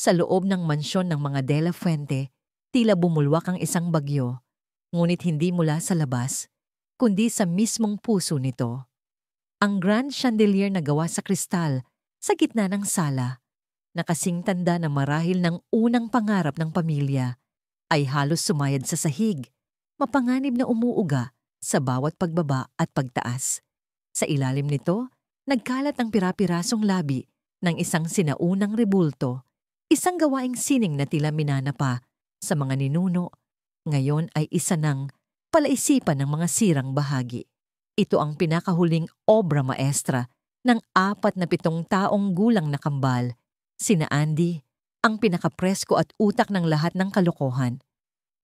Sa loob ng mansyon ng mga De La Fuente, tila bumulwak ang isang bagyo, ngunit hindi mula sa labas, kundi sa mismong puso nito. Ang grand chandelier na gawa sa kristal sa gitna ng sala, na kasing tanda na marahil ng unang pangarap ng pamilya, ay halos sumayad sa sahig, mapanganib na umuuga sa bawat pagbaba at pagtaas. Sa ilalim nito, nagkalat ang pirapirasong labi ng isang sinaunang rebulto, isang gawaing sining na tila minanapa sa mga ninuno, ngayon ay isa ng palaisipan ng mga sirang bahagi. Ito ang pinakahuling obra maestra ng 47 taong gulang na kambal, sina Andy, ang pinakapresko at utak ng lahat ng kalokohan.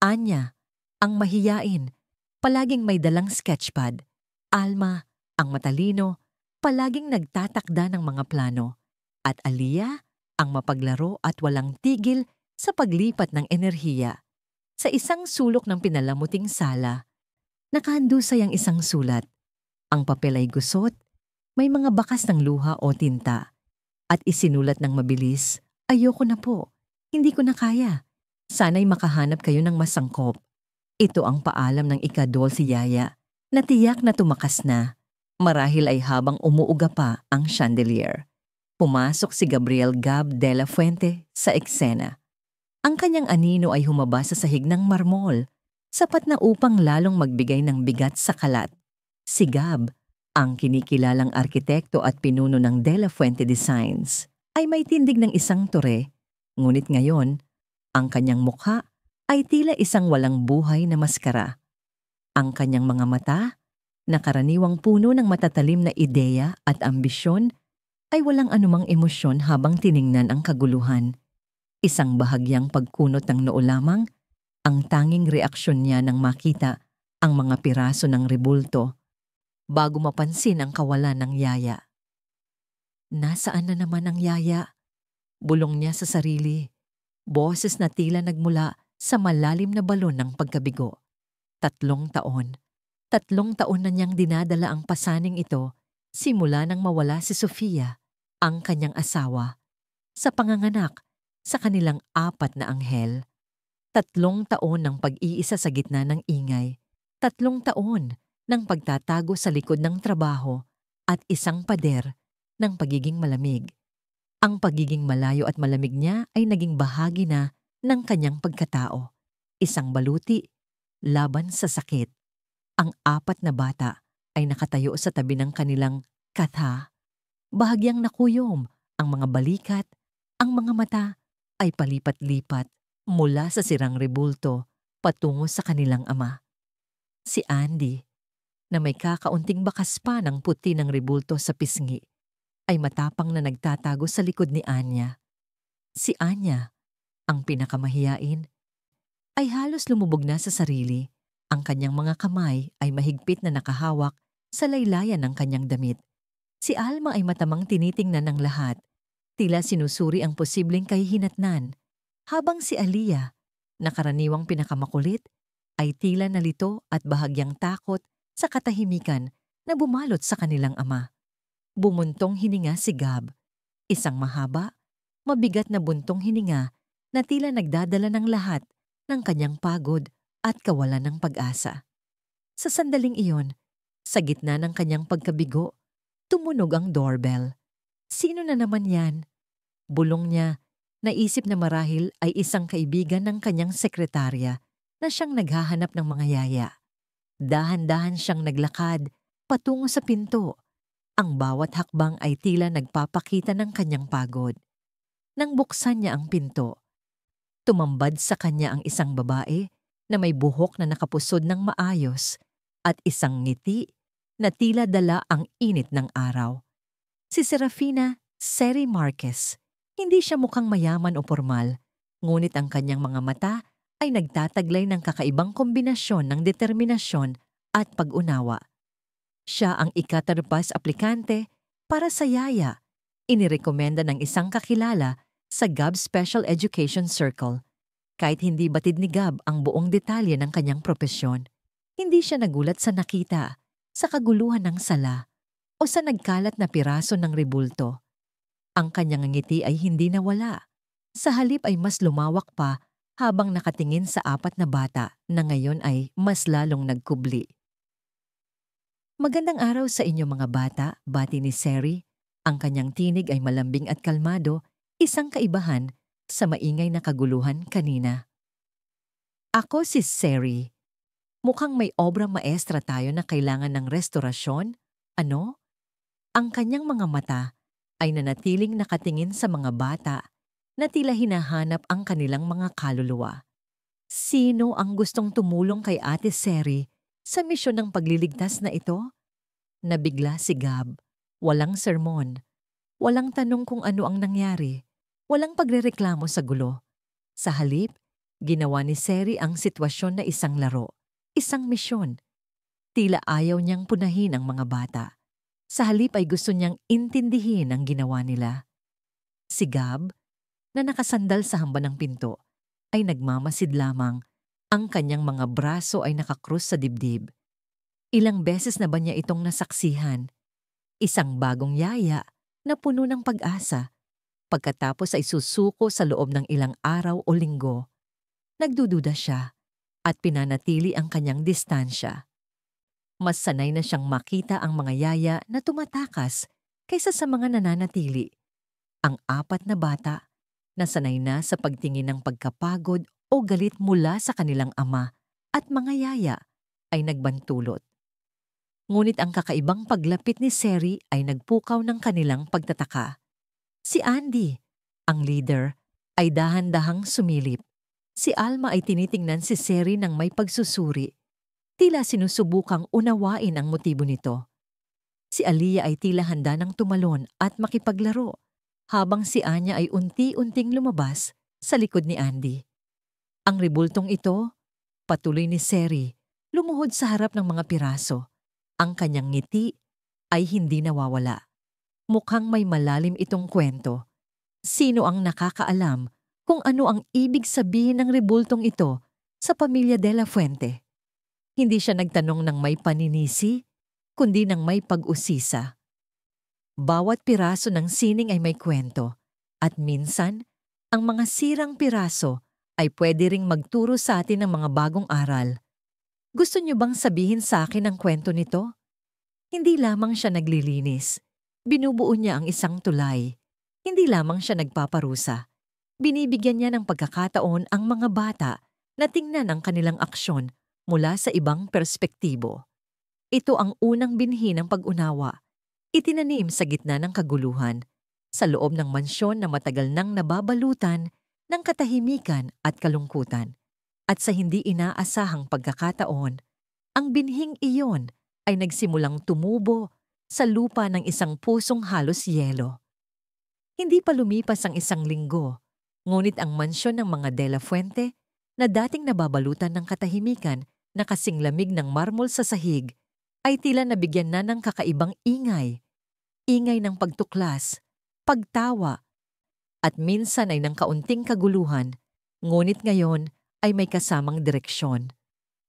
Anya, ang mahiyain, palaging may dalang sketchpad. Alma, ang matalino, palaging nagtatakda ng mga plano. At Aliyah, ang mapaglaro at walang tigil sa paglipat ng enerhiya. Sa isang sulok ng pinalamuting sala, nakahandusay ang isang sulat. Ang papel ay gusot, may mga bakas ng luha o tinta. At isinulat ng mabilis, "Ayoko na po, hindi ko na kaya. Sana'y makahanap kayo ng masangkop." Ito ang paalam ng ika-12 yaya, na tiyak na tumakas na. Marahil ay habang umuuga pa ang chandelier. Pumasok si Gabriel Gab De La Fuente sa eksena. Ang kanyang anino ay humaba sa sahig ng marmol, sapat na upang lalong magbigay ng bigat sa kalat. Si Gab, ang kinikilalang arkitekto at pinuno ng De La Fuente Designs, ay may tindig ng isang tore, ngunit ngayon, ang kanyang mukha ay tila isang walang buhay na maskara. Ang kanyang mga mata, na karaniwang puno ng matatalim na ideya at ambisyon, ay walang anumang emosyon habang tiningnan ang kaguluhan. Isang bahagyang pagkunot ng noo lamang, ang tanging reaksyon niya nang makita ang mga piraso ng rebulto, bago mapansin ang kawalan ng yaya. Nasaan na naman ang yaya? Bulong niya sa sarili, boses na tila nagmula sa malalim na balon ng pagkabigo. 3 taon. 3 taon na niyang dinadala ang pasaning ito simula nang mawala si Sofia, ang kanyang asawa, sa panganganak sa kanilang 4 na anghel. 3 taon ng pag-iisa sa gitna ng ingay. 3 taon ng pagtatago sa likod ng trabaho at isang pader ng pagiging malamig. Ang pagiging malayo at malamig niya ay naging bahagi na ng kanyang pagkatao. Isang baluti laban sa sakit. Ang 4 na bata ay nakatayo sa tabi ng kanilang katha. Bahagyang nakuyom ang mga balikat, ang mga mata ay palipat-lipat mula sa sirang rebulto patungo sa kanilang ama. Si Andy, na may kakaunting bakas pa ng puti ng rebulto sa pisngi, ay matapang na nagtatago sa likod ni Anya. Si Anya, ang pinakamahiyain, ay halos lumubog na sa sarili. Ang kanyang mga kamay ay mahigpit na nakahawak sa laylayan ng kanyang damit. Si Alma ay matamang tinitingnan ng lahat, tila sinusuri ang posibleng kahihinatnan, habang si Aliyah, na karaniwang pinakamakulit, ay tila nalito at bahagyang takot sa katahimikan na bumalot sa kanilang ama. Bumuntong hininga si Gab, isang mahaba, mabigat na buntong hininga na tila nagdadala ng lahat ng kanyang pagod at kawalan ng pag-asa. Sa sandaling iyon, sa gitna ng kanyang pagkabigo, tumunog ang doorbell. Sino na naman yan? Bulong niya, naisip na marahil ay isang kaibigan ng kanyang sekretarya na siyang naghahanap ng mga yaya. Dahan-dahan siyang naglakad patungo sa pinto. Ang bawat hakbang ay tila nagpapakita ng kanyang pagod. Nang buksan niya ang pinto, tumambad sa kanya ang isang babae na may buhok na nakapusod ng maayos at isang ngiti na tila dala ang init ng araw. Si Serafina Seri Marquez. Hindi siya mukhang mayaman o formal, ngunit ang kanyang mga mata ay nagtataglay ng kakaibang kombinasyon ng determinasyon at pag-unawa. Siya ang ikatarpas aplikante para sa yaya, inirekomenda ng isang kakilala sa Gab Special Education Circle. Kahit hindi batid ni Gab ang buong detalye ng kanyang propesyon, hindi siya nagulat sa nakita, sa kaguluhan ng sala, o sa nagkalat na piraso ng rebulto. Ang kanyang ngiti ay hindi nawala. Sa halip ay mas lumawak pa habang nakatingin sa apat na bata na ngayon ay mas lalong nagkubli. Magandang araw sa inyo mga bata, bati ni Seri. Ang kanyang tinig ay malambing at kalmado, isang kaibahan sa maingay na kaguluhan kanina. Ako si Seri. Mukhang may obrang maestra tayo na kailangan ng restorasyon. Ano? Ang kanyang mga mata ay nanatiling nakatingin sa mga bata na tila hinahanap ang kanilang mga kaluluwa. Sino ang gustong tumulong kay Ate Seri sa misyon ng pagliligtas na ito? Nabigla si Gab. Walang sermon. Walang tanong kung ano ang nangyari. Walang pagrereklamo sa gulo. Sa halip, ginawa ni Seri ang sitwasyon na isang laro. Isang misyon. Tila ayaw niyang punahin ang mga bata. Sa halip ay gusto niyang intindihin ang ginawa nila. Si Gab, na nakasandal sa hamba ng pinto, ay nagmamasid lamang. Ang kanyang mga braso ay nakakrus sa dibdib. Ilang beses na ba niya itong nasaksihan? Isang bagong yaya na puno ng pag-asa. Pagkatapos ay susuko sa loob ng ilang araw o linggo. Nagdududa siya at pinanatili ang kanyang distansya. Mas sanay na siyang makita ang mga yaya na tumatakas kaysa sa mga nananatili. Ang apat na bata na sanay na sa pagtingin ng pagkapagod o galit mula sa kanilang ama at mga yaya ay nagbantulot. Ngunit ang kakaibang paglapit ni Seri ay nagpukaw ng kanilang pagtataka. Si Andy, ang leader, ay dahan-dahang sumilip. Si Alma ay tinitingnan si Seri ng may pagsusuri. Tila sinusubukang unawain ang motibo nito. Si Aliyah ay tila handa ng tumalon at makipaglaro, habang si Anya ay unti-unting lumabas sa likod ni Andy. Ang ribultong ito, patuloy ni Seri, lumuhod sa harap ng mga piraso. Ang kanyang ngiti ay hindi nawawala. Mukhang may malalim itong kwento. Sino ang nakakaalam kung ano ang ibig sabihin ng ribultong ito sa pamilya de la Fuente? Hindi siya nagtanong ng may paninisi, kundi ng may pag-usisa. Bawat piraso ng sining ay may kwento, at minsan, ang mga sirang piraso ay pwede ring magturo sa atin ng mga bagong aral. Gusto niyo bang sabihin sa akin ang kwento nito? Hindi lamang siya naglilinis. Binubuo niya ang isang tulay. Hindi lamang siya nagpaparusa. Binibigyan niya ng pagkakataon ang mga bata na tingnan ang kanilang aksyon mula sa ibang perspektibo. Ito ang unang binhi ng pag-unawa. Itinanim sa gitna ng kaguluhan, sa loob ng mansyon na matagal nang nababalutan ng katahimikan at kalungkutan. At sa hindi inaasahang pagkakataon, ang binhing iyon ay nagsimulang tumubo sa lupa ng isang pusong halos yelo. Hindi pa lumipas ang isang linggo, ngunit ang mansyon ng mga De La Fuente na dating nababalutan ng katahimikan na kasing lamig ng marmol sa sahig, ay tila nabigyan na ng kakaibang ingay. Ingay ng pagtuklas, pagtawa, at minsan ay ng kaunting kaguluhan, ngunit ngayon ay may kasamang direksyon.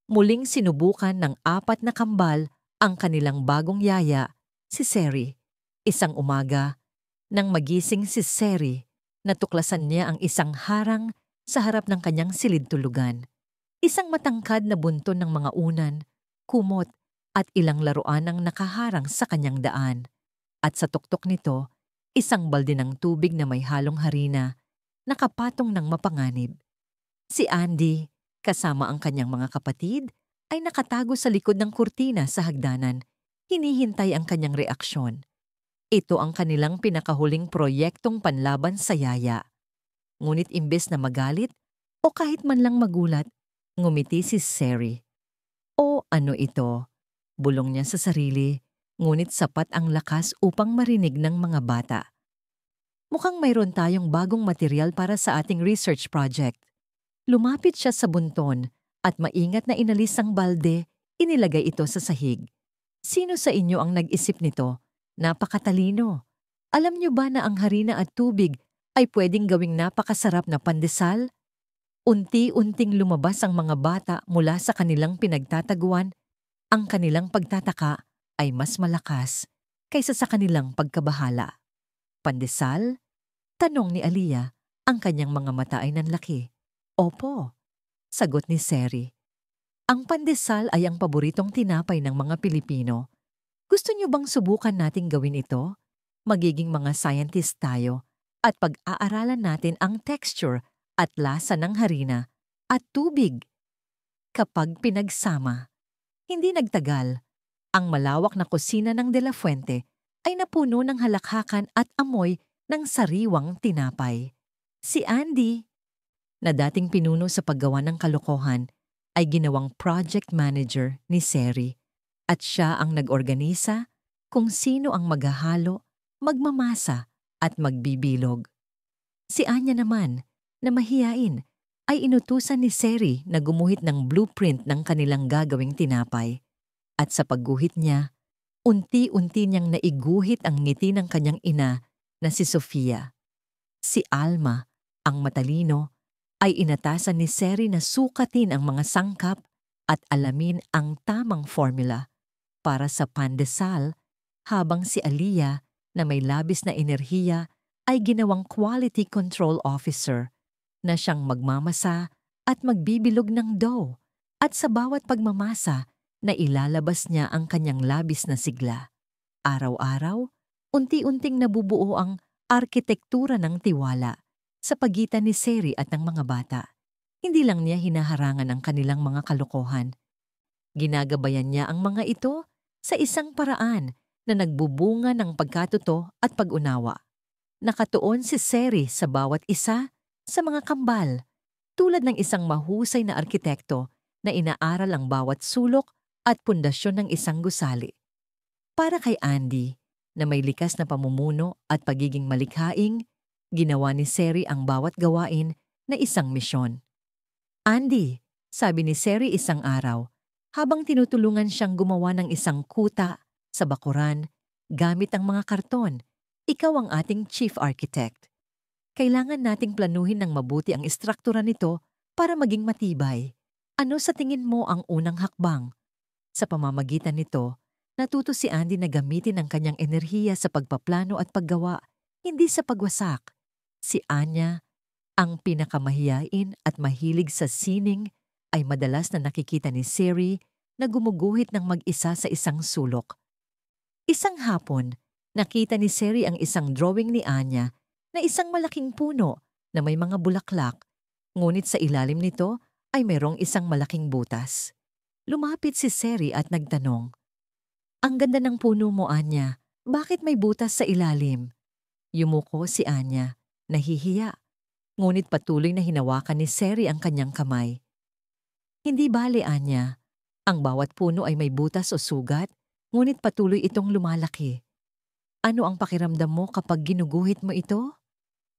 Muling sinubukan ng apat na kambal ang kanilang bagong yaya, si Seri. Isang umaga, nang magising si Seri, natuklasan niya ang isang harang sa harap ng kanyang silid-tulugan. Isang matangkad na bunton ng mga unan, kumot at ilang laruan ang nakaharang sa kanyang daan. At sa tuktok nito, isang balde ng tubig na may halong harina, nakapatong ng mapanganib. Si Andy, kasama ang kanyang mga kapatid, ay nakatago sa likod ng kurtina sa hagdanan, hinihintay ang kanyang reaksyon. Ito ang kanilang pinakahuling proyektong panlaban sa yaya. Ngunit imbes na magalit o kahit man lang magulat, ngumiti si Seri. O ano ito? Bulong niya sa sarili, ngunit sapat ang lakas upang marinig ng mga bata. Mukhang mayroon tayong bagong material para sa ating research project. Lumapit siya sa bunton at maingat na inalis ang balde, inilagay ito sa sahig. Sino sa inyo ang nag-isip nito? Napakatalino. Alam niyo ba na ang harina at tubig ay pwedeng gawing napakasarap na pandesal? Unti-unting lumabas ang mga bata mula sa kanilang pinagtataguan. Ang kanilang pagtataka ay mas malakas kaysa sa kanilang pagkabahala. Pandesal? Tanong ni Aliyah Ang kanyang mga mata ay nanlaki. Opo, sagot ni Seri. Ang pandesal ay ang paboritong tinapay ng mga Pilipino. Gusto niyo bang subukan nating gawin ito? Magiging mga scientist tayo at pag-aaralan natin ang texture at lasa ng harina at tubig. Kapag pinagsama, hindi nagtagal, ang malawak na kusina ng De La Fuente ay napuno ng halakhakan at amoy ng sariwang tinapay. Si Andy, na dating pinuno sa paggawa ng kalokohan, ay ginawang project manager ni Seri at siya ang nag-organisa kung sino ang maghahalo, magmamasa at magbibilog. Si Anya naman, na mahiyain, ay inutusan ni Seri na gumuhit ng blueprint ng kanilang gagawing tinapay. At sa pagguhit niya, unti-unti niyang naiguhit ang ngiti ng kanyang ina na si Sofia. Si Alma, ang matalino, ay inatasan ni Seri na sukatin ang mga sangkap at alamin ang tamang formula para sa pandesal, habang si Aliyah, na may labis na enerhiya, ay ginawang quality control officer na siyang magmamasa at magbibilog ng dough, at sa bawat pagmamasa na ilalabas niya ang kanyang labis na sigla. Araw-araw, unti-unting nabubuo ang arkitektura ng tiwala sa pagitan ni Seri at ng mga bata. Hindi lang niya hinaharangan ang kanilang mga kalokohan. Ginagabayan niya ang mga ito sa isang paraan na nagbubunga ng pagkatuto at pag-unawa. Nakatuon si Seri sa bawat isa sa mga kambal, tulad ng isang mahusay na arkitekto na inaaral ang bawat sulok at pundasyon ng isang gusali. Para kay Andy, na may likas na pamumuno at pagiging malikhaing, ginawa ni Seri ang bawat gawain na isang misyon. Andy, sabi ni Seri isang araw, habang tinutulungan siyang gumawa ng isang kuta sa bakuran gamit ang mga karton, ikaw ang ating chief architect. Kailangan nating planuhin ng mabuti ang istruktura nito para maging matibay. Ano sa tingin mo ang unang hakbang? Sa pamamagitan nito, natuto si Andy na gamitin ang kanyang enerhiya sa pagpaplano at paggawa, hindi sa pagwasak. Si Anya, ang pinakamahiyain at mahilig sa sining, ay madalas na nakikita ni Seri na gumuguhit ng mag-isa sa isang sulok. Isang hapon, nakita ni Seri ang isang drawing ni Anya na isang malaking puno na may mga bulaklak, ngunit sa ilalim nito ay mayroong isang malaking butas. Lumapit si Seri at nagtanong, "Ang ganda ng puno mo, Anya. Bakit may butas sa ilalim?" Yumuko si Anya, nahihiya, ngunit patuloy na hinawakan ni Seri ang kanyang kamay. "Hindi bale, Anya. Ang bawat puno ay may butas o sugat, ngunit patuloy itong lumalaki. Ano ang pakiramdam mo kapag ginuguhit mo ito?"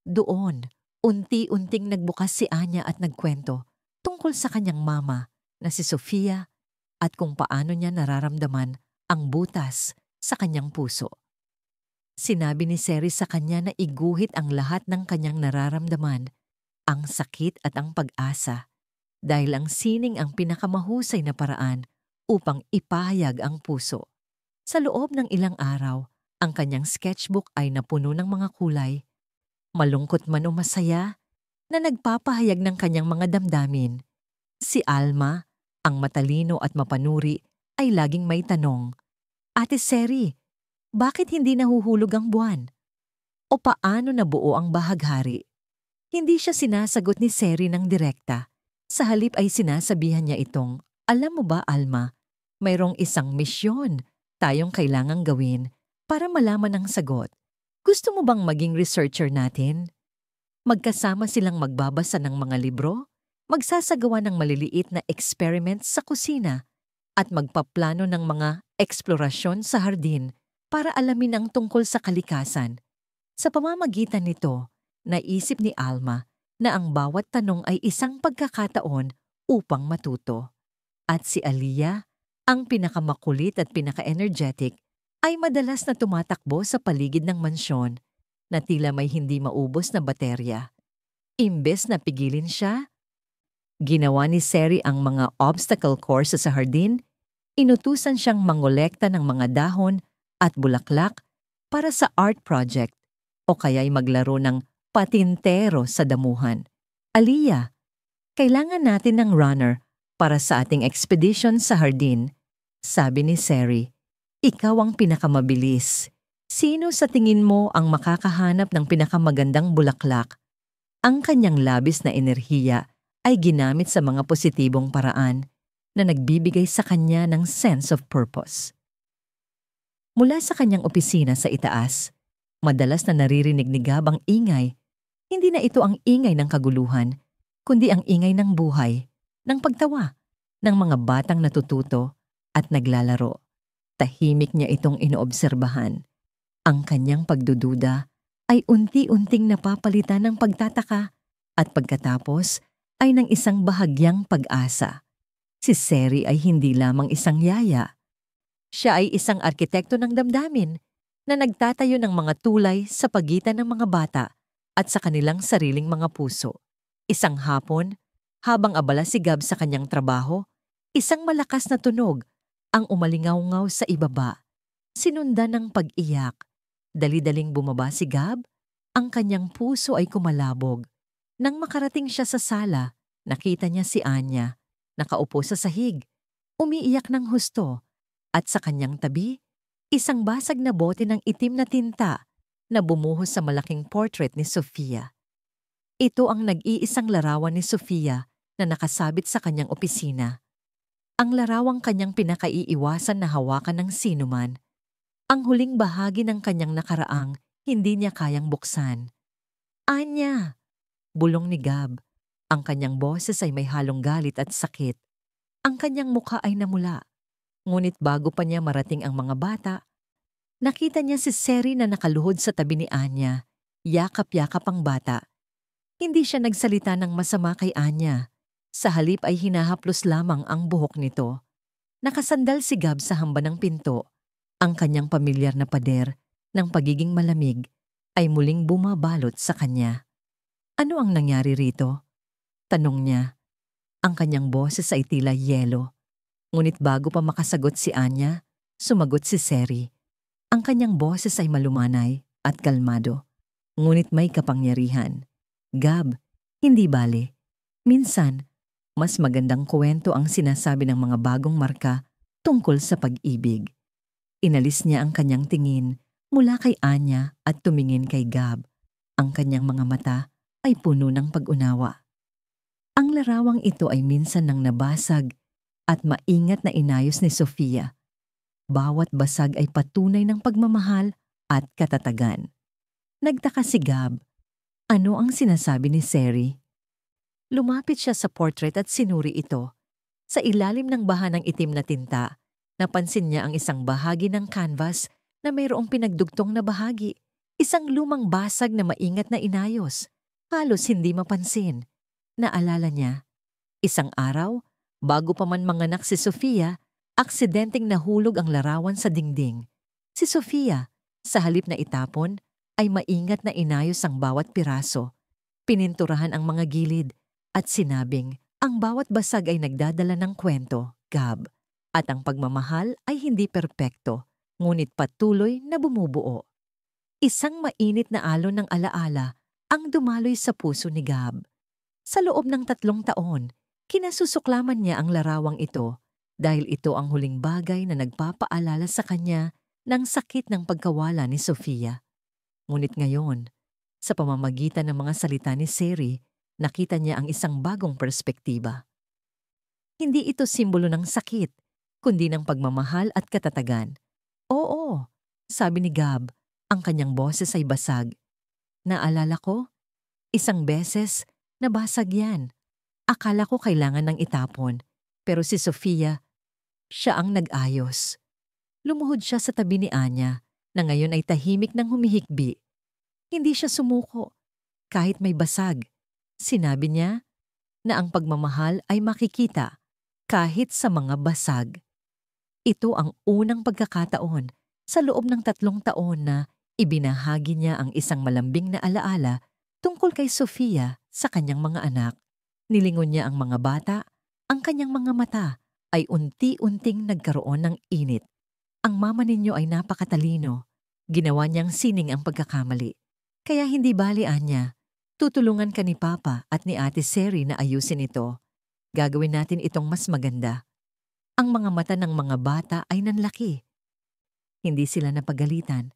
Doon, unti-unting nagbukas si Anya at nagkwento tungkol sa kanyang mama na si Sofia at kung paano niya nararamdaman ang butas sa kanyang puso. Sinabi ni Seri sa kanya na iguhit ang lahat ng kanyang nararamdaman, ang sakit at ang pag-asa, dahil ang sining ang pinakamahusay na paraan upang ipahayag ang puso. Sa loob ng ilang araw, ang kanyang sketchbook ay napuno ng mga kulay, malungkot man o masaya, na nagpapahayag ng kanyang mga damdamin. Si Alma, ang matalino at mapanuri, ay laging may tanong, "Ate Seri, bakit hindi nahuhulog ang buwan? O paano nabuo ang bahaghari?" Hindi siya sinasagot ni Seri ng direkta. Sa halip ay sinasabihan niya itong, "Alam mo ba, Alma, mayroong isang misyon tayong kailangang gawin para malaman ang sagot. Gusto mo bang maging researcher natin?" Magkasama silang magbabasa ng mga libro, magsasagawa ng maliliit na experiments sa kusina, at magpaplano ng mga eksplorasyon sa hardin para alamin ang tungkol sa kalikasan. Sa pamamagitan nito, naisip ni Alma na ang bawat tanong ay isang pagkakataon upang matuto. At si Aliyah, ang pinakamakulit at pinaka-energetic, ay madalas na tumatakbo sa paligid ng mansyon na tila may hindi maubos na baterya. Imbes na pigilin siya, ginawa ni Seri ang mga obstacle course sa hardin, inutusan siyang mangolekta ng mga dahon at bulaklak para sa art project o kaya'y maglaro ng patintero sa damuhan. Aliyah, kailangan natin ng runner para sa ating expedition sa hardin, sabi ni Seri. Ikaw ang pinakamabilis. Sino sa tingin mo ang makakahanap ng pinakamagandang bulaklak? Ang kanyang labis na enerhiya ay ginamit sa mga positibong paraan na nagbibigay sa kanya ng sense of purpose. Mula sa kanyang opisina sa itaas, madalas na naririnig ni Gab ang ingay. Hindi na ito ang ingay ng kaguluhan, kundi ang ingay ng buhay, ng pagtawa, ng mga batang natututo at naglalaro. Tahimik niya itong inoobserbahan. Ang kanyang pagdududa ay unti-unting napapalitan ng pagtataka at pagkatapos ay ng isang bahagyang pag-asa. Si Seri ay hindi lamang isang yaya. Siya ay isang arkitekto ng damdamin na nagtatayo ng mga tulay sa pagitan ng mga bata at sa kanilang sariling mga puso. Isang hapon, habang abala si Gab sa kanyang trabaho, isang malakas na tunog ang umalingaw-ngaw sa ibaba. Sinundan ng pag-iyak. Dali-daling bumaba si Gab, ang kanyang puso ay kumalabog. Nang makarating siya sa sala, nakita niya si Anya, nakaupo sa sahig, umiiyak ng husto, at sa kanyang tabi, isang basag na bote ng itim na tinta na bumuhos sa malaking portrait ni Sofia. Ito ang nag-iisang larawan ni Sofia na nakasabit sa kanyang opisina. Ang larawang kanyang pinakaiiwasan na hawakan ng sinuman. Ang huling bahagi ng kanyang nakaraang hindi niya kayang buksan. Anya! Bulong ni Gab. Ang kanyang boses ay may halong galit at sakit. Ang kanyang mukha ay namula. Ngunit bago pa niya marating ang mga bata, nakita niya si Seri na nakaluhod sa tabi ni Anya. Yakap-yakap ang bata. Hindi siya nagsalita ng masama kay Anya. Sa halip ay hinahaplos lamang ang buhok nito. Nakasandal si Gab sa hamba ng pinto. Ang kanyang pamilyar na pader ng pagiging malamig ay muling bumabalot sa kanya. Ano ang nangyari rito? Tanong niya. Ang kanyang boses ay tila yelo. Ngunit bago pa makasagot si Anya, sumagot si Seri. Ang kanyang boses ay malumanay at kalmado. Ngunit may kapangyarihan. Gab, hindi bale. Minsan, mas magandang kwento ang sinasabi ng mga bagong marka tungkol sa pag-ibig. Inalis niya ang kanyang tingin mula kay Anya at tumingin kay Gab. Ang kanyang mga mata ay puno ng pag-unawa. Ang larawang ito ay minsan nang nabasag at maingat na inayos ni Sofia. Bawat basag ay patunay ng pagmamahal at katatagan. Nagtaka si Gab. Ano ang sinasabi ni Seri? Lumapit siya sa portrait at sinuri ito. Sa ilalim ng baha ng itim na tinta, napansin niya ang isang bahagi ng canvas na mayroong pinagdugtong na bahagi. Isang lumang basag na maingat na inayos. Halos hindi mapansin. Naalala niya, isang araw, bago pa man manganak si Sofia, aksidenteng nahulog ang larawan sa dingding. Si Sofia, sa halip na itapon, ay maingat na inayos ang bawat piraso. Pininturahan ang mga gilid at sinabing ang bawat basag ay nagdadala ng kwento, Gab, at ang pagmamahal ay hindi perpekto, ngunit patuloy na bumubuo. Isang mainit na alon ng alaala ang dumaloy sa puso ni Gab. Sa loob ng 3 taon, kinasusuklaman niya ang larawang ito dahil ito ang huling bagay na nagpapaalala sa kanya ng sakit ng pagkawala ni Sofia. Ngunit ngayon, sa pamamagitan ng mga salita ni Seri, nakita niya ang isang bagong perspektiba. Hindi ito simbolo ng sakit, kundi ng pagmamahal at katatagan. Oo, sabi ni Gab, ang kanyang boses ay basag. Naalala ko, isang beses, nabasag yan. Akala ko kailangan ng itapon, pero si Sofia, siya ang nag-ayos. Lumuhod siya sa tabi ni Anya, na ngayon ay tahimik ng humihikbi. Hindi siya sumuko, kahit may basag. Sinabi niya na ang pagmamahal ay makikita kahit sa mga basag. Ito ang unang pagkakataon sa loob ng 3 taon na ibinahagi niya ang isang malambing na alaala tungkol kay Sofia sa kanyang mga anak. Nilingon niya ang mga bata, ang kanyang mga mata ay unti-unting nagkaroon ng init. Ang mama ninyo ay napakatalino. Ginawa niyang sining ang pagkakamali. Kaya hindi balian niya. Tutulungan ka ni Papa at ni Ate Seri na ayusin ito. Gagawin natin itong mas maganda. Ang mga mata ng mga bata ay nanlaki. Hindi sila napagalitan.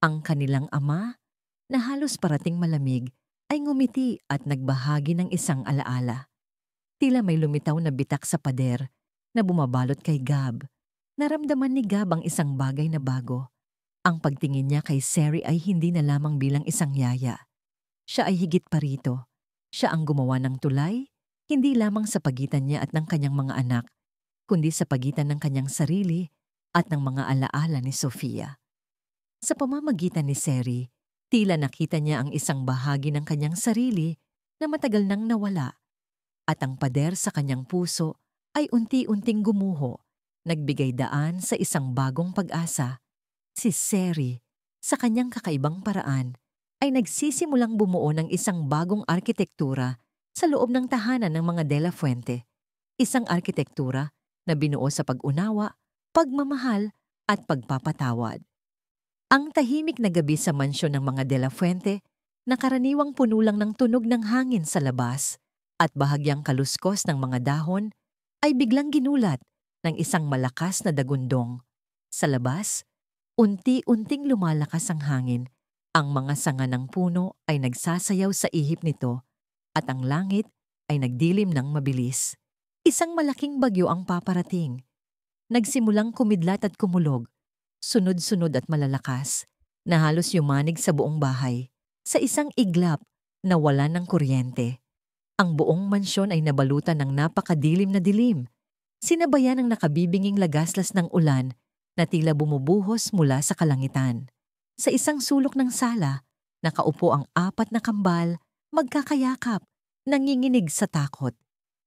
Ang kanilang ama, na halos parating malamig, ay ngumiti at nagbahagi ng isang alaala. Tila may lumitaw na bitak sa pader na bumabalot kay Gab. Naramdaman ni Gab ang isang bagay na bago. Ang pagtingin niya kay Seri ay hindi na lamang bilang isang yaya. Siya ay higit pa rito. Siya ang gumawa ng tulay, hindi lamang sa pagitan niya at ng kanyang mga anak, kundi sa pagitan ng kanyang sarili at ng mga alaala ni Sofia. Sa pamamagitan ni Seri, tila nakita niya ang isang bahagi ng kanyang sarili na matagal nang nawala, at ang pader sa kanyang puso ay unti-unting gumuho, nagbigay daan sa isang bagong pag-asa. Si Seri, sa kanyang kakaibang paraan, ay nagsisimulang bumuo ng isang bagong arkitektura sa loob ng tahanan ng mga De La Fuente. Isang arkitektura na binuo sa pag-unawa, pagmamahal at pagpapatawad. Ang tahimik na gabi sa mansyon ng mga De La Fuente na karaniwang puno lang ng tunog ng hangin sa labas at bahagyang kaluskos ng mga dahon ay biglang ginulat ng isang malakas na dagundong. Sa labas, unti-unting lumalakas ang hangin. Ang mga sanga ng puno ay nagsasayaw sa ihip nito at ang langit ay nagdilim ng mabilis. Isang malaking bagyo ang paparating. Nagsimulang kumidlat at kumulog, sunod-sunod at malalakas, na halos yumanig sa buong bahay. Sa isang iglap na wala ng kuryente. Ang buong mansyon ay nabalutan ng napakadilim na dilim. Sinabayan ng nakabibinging lagaslas ng ulan na tila bumubuhos mula sa kalangitan. Sa isang sulok ng sala, nakaupo ang 4 na kambal, magkakayakap, nanginginig sa takot.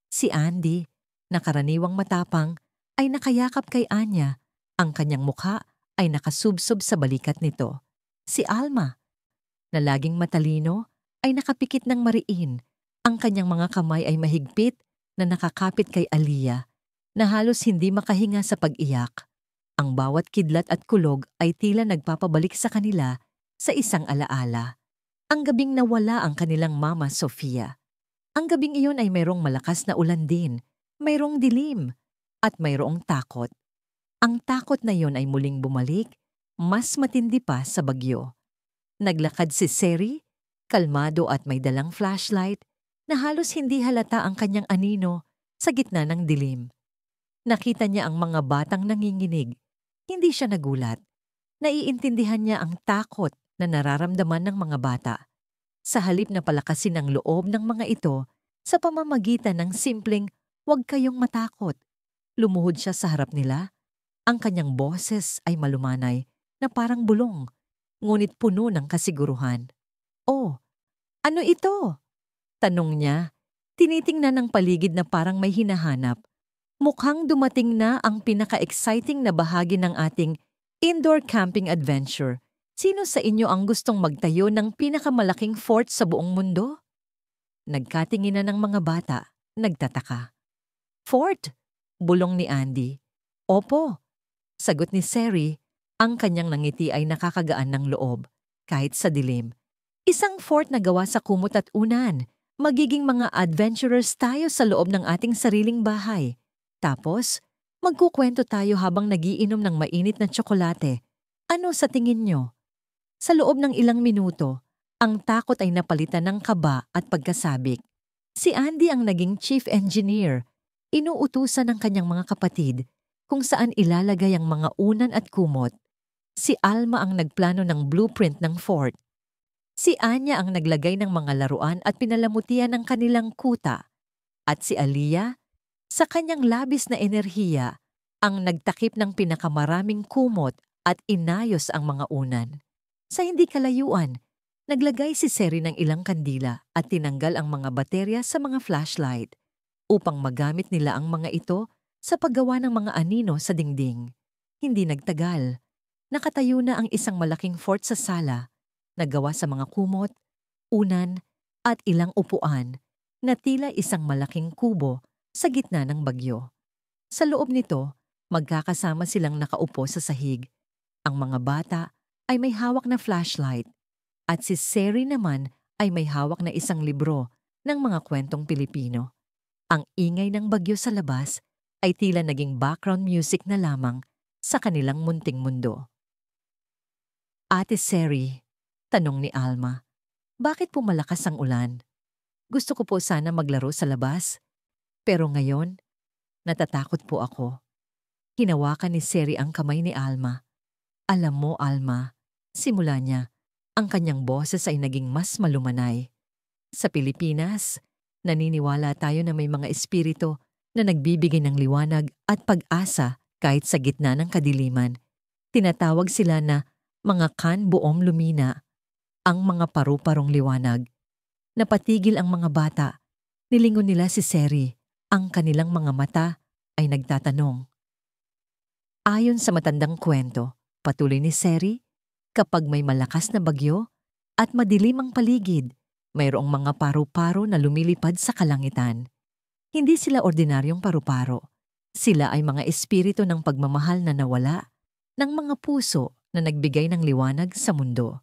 Si Andy, na karaniwang matapang, ay nakayakap kay Anya. Ang kanyang mukha ay nakasubsob sa balikat nito. Si Alma, na laging matalino, ay nakapikit ng mariin. Ang kanyang mga kamay ay mahigpit na nakakapit kay Aliyah, na halos hindi makahinga sa pag-iyak. Ang bawat kidlat at kulog ay tila nagpapabalik sa kanila sa isang alaala. Ang gabing nawala ang kanilang mama Sofia. Ang gabing iyon ay mayroong malakas na ulan din, mayroong dilim, at mayroong takot. Ang takot na iyon ay muling bumalik, mas matindi pa sa bagyo. Naglakad si Seri, kalmado at may dalang flashlight, na halos hindi halata ang kanyang anino sa gitna ng dilim. Nakita niya ang mga batang nanginginig. Hindi siya nagulat. Naiintindihan niya ang takot na nararamdaman ng mga bata. Sa halip na palakasin ang loob ng mga ito sa pamamagitan ng simpleng "Huwag kayong matakot." Lumuhod siya sa harap nila. Ang kanyang boses ay malumanay na parang bulong, ngunit puno ng kasiguruhan. "Oh, ano ito?" tanong niya. Tinitingnan ng paligid na parang may hinahanap. Mukhang dumating na ang pinaka-exciting na bahagi ng ating indoor camping adventure. Sino sa inyo ang gustong magtayo ng pinakamalaking fort sa buong mundo? Nagkatinginan ng mga bata, nagtataka. "Fort?" bulong ni Andy. "Opo," sagot ni Seri. Ang kanyang nangiti ay nakakagaan ng loob, kahit sa dilim. "Isang fort na gawa sa kumot at unan. Magiging mga adventurers tayo sa loob ng ating sariling bahay. Tapos, magkukwento tayo habang nagiinom ng mainit na tsokolate. Ano sa tingin nyo?" Sa loob ng ilang minuto, ang takot ay napalitan ng kaba at pagkasabik. Si Andy ang naging chief engineer. Inuutusan ng kanyang mga kapatid kung saan ilalagay ang mga unan at kumot. Si Alma ang nagplano ng blueprint ng fort. Si Anya ang naglagay ng mga laruan at pinalamutian ng kanilang kuta. At si Aliyah, sa kanyang labis na enerhiya, ang nagtakip ng pinakamaraming kumot at inayos ang mga unan. Sa hindi kalayuan, naglagay si Seri ng ilang kandila at tinanggal ang mga baterya sa mga flashlight upang magamit nila ang mga ito sa paggawa ng mga anino sa dingding. Hindi nagtagal. Nakatayo na ang isang malaking fort sa sala, nagawa sa mga kumot, unan, at ilang upuan na tila isang malaking kubo sa gitna ng bagyo. Sa loob nito, magkakasama silang nakaupo sa sahig. Ang mga bata ay may hawak na flashlight at si Seri naman ay may hawak na isang libro ng mga kwentong Pilipino. Ang ingay ng bagyo sa labas ay tila naging background music na lamang sa kanilang munting mundo. Ate Seri, tanong ni Alma, bakit po malakas ang ulan? Gusto ko po sana maglaro sa labas. Pero ngayon, natatakot po ako. Hinawakan ni Seri ang kamay ni Alma. Alam mo, Alma, simula niya, ang kanyang boses ay naging mas malumanay. Sa Pilipinas, naniniwala tayo na may mga espiritu na nagbibigay ng liwanag at pag-asa kahit sa gitna ng kadiliman. Tinatawag sila na mga kan buom lumina, ang mga paru-parong liwanag. Napatigil ang mga bata. Nilingon nila si Seri. Ang kanilang mga mata ay nagtatanong. Ayon sa matandang kwento, patuloy ni Seri, kapag may malakas na bagyo at madilim ang paligid, mayroong mga paru-paro na lumilipad sa kalangitan. Hindi sila ordinaryong paru-paro. Sila ay mga espiritu ng pagmamahal na nawala, ng mga puso na nagbigay ng liwanag sa mundo.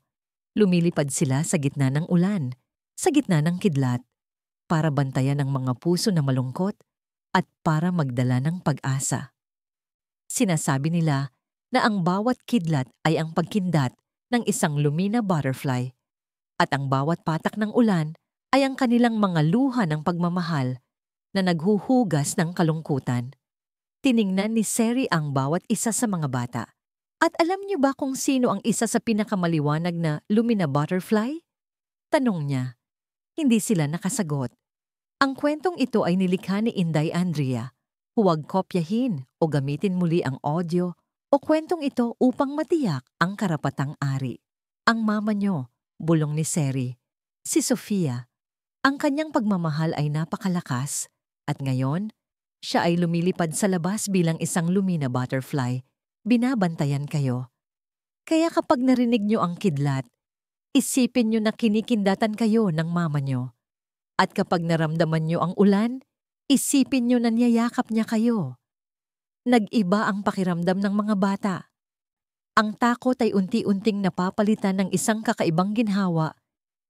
Lumilipad sila sa gitna ng ulan, sa gitna ng kidlat, para bantayan ang mga puso na malungkot at para magdala ng pag-asa. Sinasabi nila na ang bawat kidlat ay ang pagkindat ng isang lumina butterfly at ang bawat patak ng ulan ay ang kanilang mga luha ng pagmamahal na naghuhugas ng kalungkutan. Tiningnan ni Seri ang bawat isa sa mga bata. At alam niyo ba kung sino ang isa sa pinakamaliwanag na lumina butterfly? Tanong niya. Hindi sila nakasagot. Ang kwentong ito ay nilikha ni Inday Andrea. Huwag kopyahin o gamitin muli ang audio o kwentong ito upang matiyak ang karapatang ari. Ang mama niyo, bulong ni Seri, si Sofia. Ang kanyang pagmamahal ay napakalakas at ngayon, siya ay lumilipad sa labas bilang isang lumina butterfly. Binabantayan kayo. Kaya kapag narinig niyo ang kidlat, isipin niyo na kinikindatan kayo ng mama niyo. At kapag naramdaman niyo ang ulan, isipin niyo na niyayakap niya kayo. Nag-iba ang pakiramdam ng mga bata. Ang takot ay unti-unting napapalitan ng isang kakaibang ginhawa,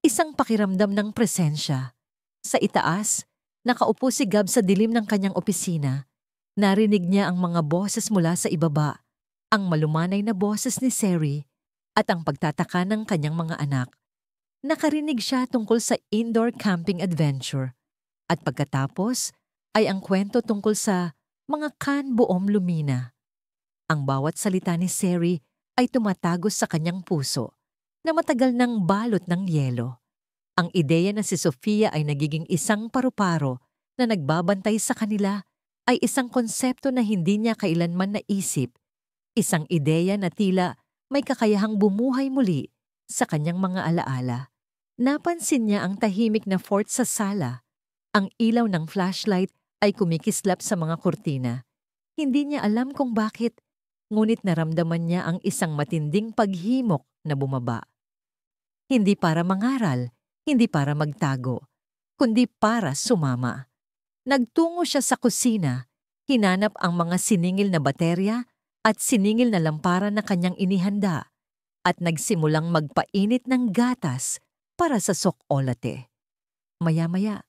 isang pakiramdam ng presensya. Sa itaas, nakaupo si Gab sa dilim ng kanyang opisina. Narinig niya ang mga boses mula sa ibaba, ang malumanay na boses ni Seri at ang pagtataka ng kanyang mga anak. Nakarinig siya tungkol sa indoor camping adventure at pagkatapos ay ang kwento tungkol sa mga kan buom lumina. Ang bawat salita ni Seri ay tumatagos sa kanyang puso na matagal nang balot ng yelo. Ang ideya na si Sofia ay nagiging isang paru-paro na nagbabantay sa kanila ay isang konsepto na hindi niya kailanman naisip. Isang ideya na tila may kakayahang bumuhay muli sa kanyang mga alaala. Napansin niya ang tahimik na fort sa sala. Ang ilaw ng flashlight ay kumikislap sa mga kurtina. Hindi niya alam kung bakit, ngunit naramdaman niya ang isang matinding paghimok na bumaba. Hindi para mangaral, hindi para magtago, kundi para sumama. Nagtungo siya sa kusina, hinanap ang mga siningil na baterya at siningil na lampara na kanyang inihanda at nagsimulang magpainit ng gatas para sa sok-olate. Maya-maya,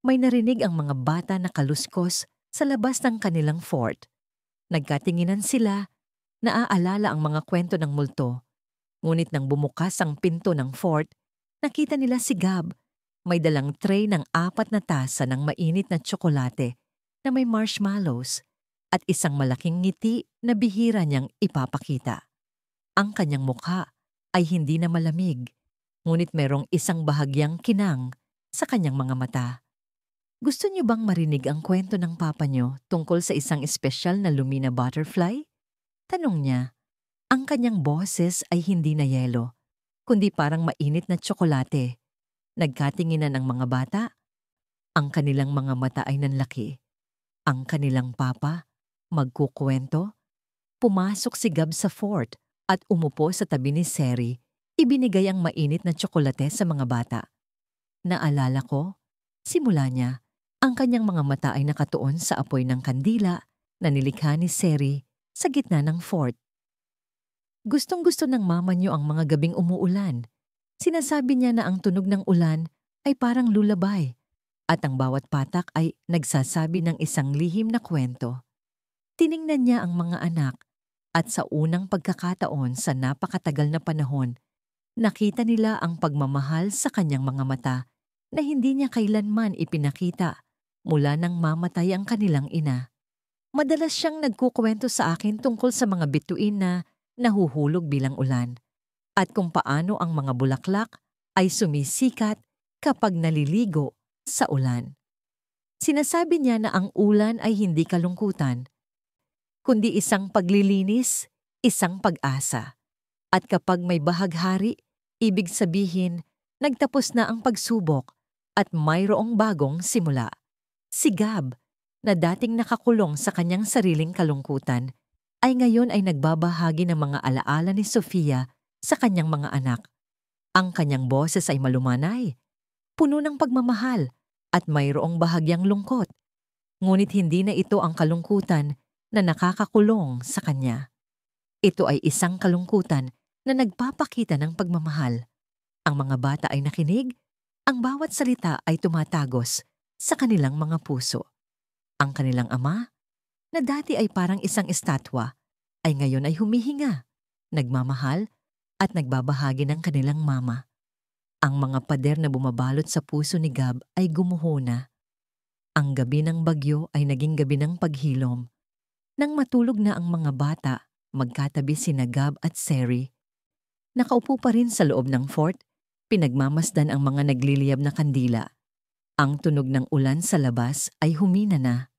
may narinig ang mga bata na kaluskos sa labas ng kanilang fort. Nagkatinginan sila, naaalala ang mga kwento ng multo. Ngunit nang bumukas ang pinto ng fort, nakita nila si Gab. May dalang tray ng 4 na tasa ng mainit na tsokolate na may marshmallows at isang malaking ngiti na bihira niyang ipapakita. Ang kanyang mukha ay hindi na malamig, ngunit merong isang bahagyang kinang sa kanyang mga mata. Gusto niyo bang marinig ang kwento ng papa niyo tungkol sa isang espesyal na lumina butterfly? Tanong niya. Ang kanyang boses ay hindi na yelo, kundi parang mainit na tsokolate. Nagkatinginan ang mga bata. Ang kanilang mga mata ay nanlaki. Ang kanilang papa, magkukwento. Pumasok si Gab sa fort at umupo sa tabi ni Seri. Ibinigay ang mainit na tsokolate sa mga bata. Naalala ko, simula niya, ang kanyang mga mata ay nakatuon sa apoy ng kandila na nilikha ni Seri sa gitna ng fort. Gustong-gusto ng mama niyo ang mga gabing umuulan. Sinasabi niya na ang tunog ng ulan ay parang lulabay at ang bawat patak ay nagsasabi ng isang lihim na kwento. Tiningnan niya ang mga anak at sa unang pagkakataon sa napakatagal na panahon, nakita nila ang pagmamahal sa kanyang mga mata na hindi niya kailanman ipinakita mula nang mamatay ang kanilang ina. Madalas siyang nagkukwento sa akin tungkol sa mga bituin na nahuhulog bilang ulan at kung paano ang mga bulaklak ay sumisikat kapag naliligo sa ulan. Sinasabi niya na ang ulan ay hindi kalungkutan, kundi isang paglilinis, isang pag-asa. At kapag may bahaghari, ibig sabihin, nagtapos na ang pagsubok at mayroong bagong simula. Si Gab, na dating nakakulong sa kanyang sariling kalungkutan, ay ngayon ay nagbabahagi ng mga alaala ni Sofia sa kanyang mga anak. Ang kanyang boses ay malumanay, puno ng pagmamahal at mayroong bahagyang lungkot. Ngunit hindi na ito ang kalungkutan na nakakakulong sa kanya. Ito ay isang kalungkutan na nagpapakita ng pagmamahal. Ang mga bata ay nakinig, ang bawat salita ay tumatagos sa kanilang mga puso. Ang kanilang ama, na dati ay parang isang estatwa, ay ngayon ay humihinga, nagmamahal at nagbabahagi ng kanilang mama. Ang mga pader na bumabalot sa puso ni Gab ay gumuho na. Ang gabi ng bagyo ay naging gabi ng paghilom. Nang matulog na ang mga bata, magkatabi sina Gab at Seri. Nakaupo pa rin sa loob ng fort, pinagmamasdan ang mga nagliliyab na kandila. Ang tunog ng ulan sa labas ay humina na.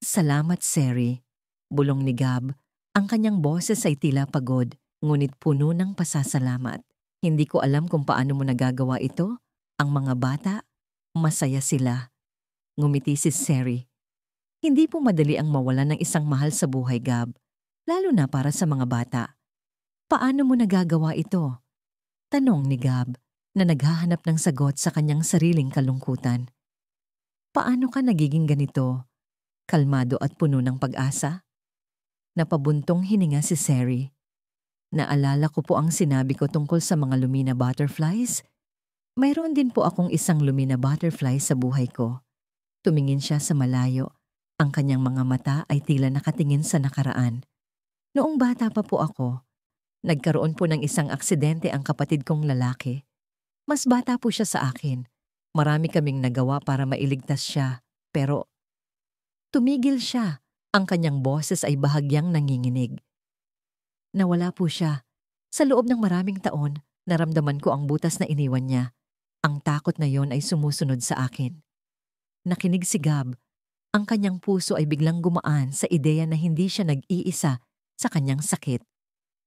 Salamat, Seri, bulong ni Gab. Ang kanyang boses ay tila pagod, ngunit puno ng pasasalamat. Hindi ko alam kung paano mo nagagawa ito. Ang mga bata, masaya sila. Ngumiti si Seri. Hindi po madali ang mawalan ng isang mahal sa buhay, Gab, lalo na para sa mga bata. Paano mo nagagawa ito? Tanong ni Gab, na naghahanap ng sagot sa kanyang sariling kalungkutan. Paano ka nagiging ganito? Kalmado at puno ng pag-asa? Napabuntong hininga si Seri. Naalala ko po ang sinabi ko tungkol sa mga Lumina butterflies. Mayroon din po akong isang Lumina butterfly sa buhay ko. Tumingin siya sa malayo. Ang kanyang mga mata ay tila nakatingin sa nakaraan. Noong bata pa po ako, nagkaroon po ng isang aksidente ang kapatid kong lalaki. Mas bata po siya sa akin. Marami kaming nagawa para mailigtas siya, pero tumigil siya. Ang kanyang boses ay bahagyang nanginginig. Nawala po siya. Sa loob ng maraming taon, naramdaman ko ang butas na iniwan niya. Ang takot na yon ay sumusunod sa akin. Nakinig si Gab. Ang kanyang puso ay biglang gumaan sa ideya na hindi siya nag-iisa sa kanyang sakit.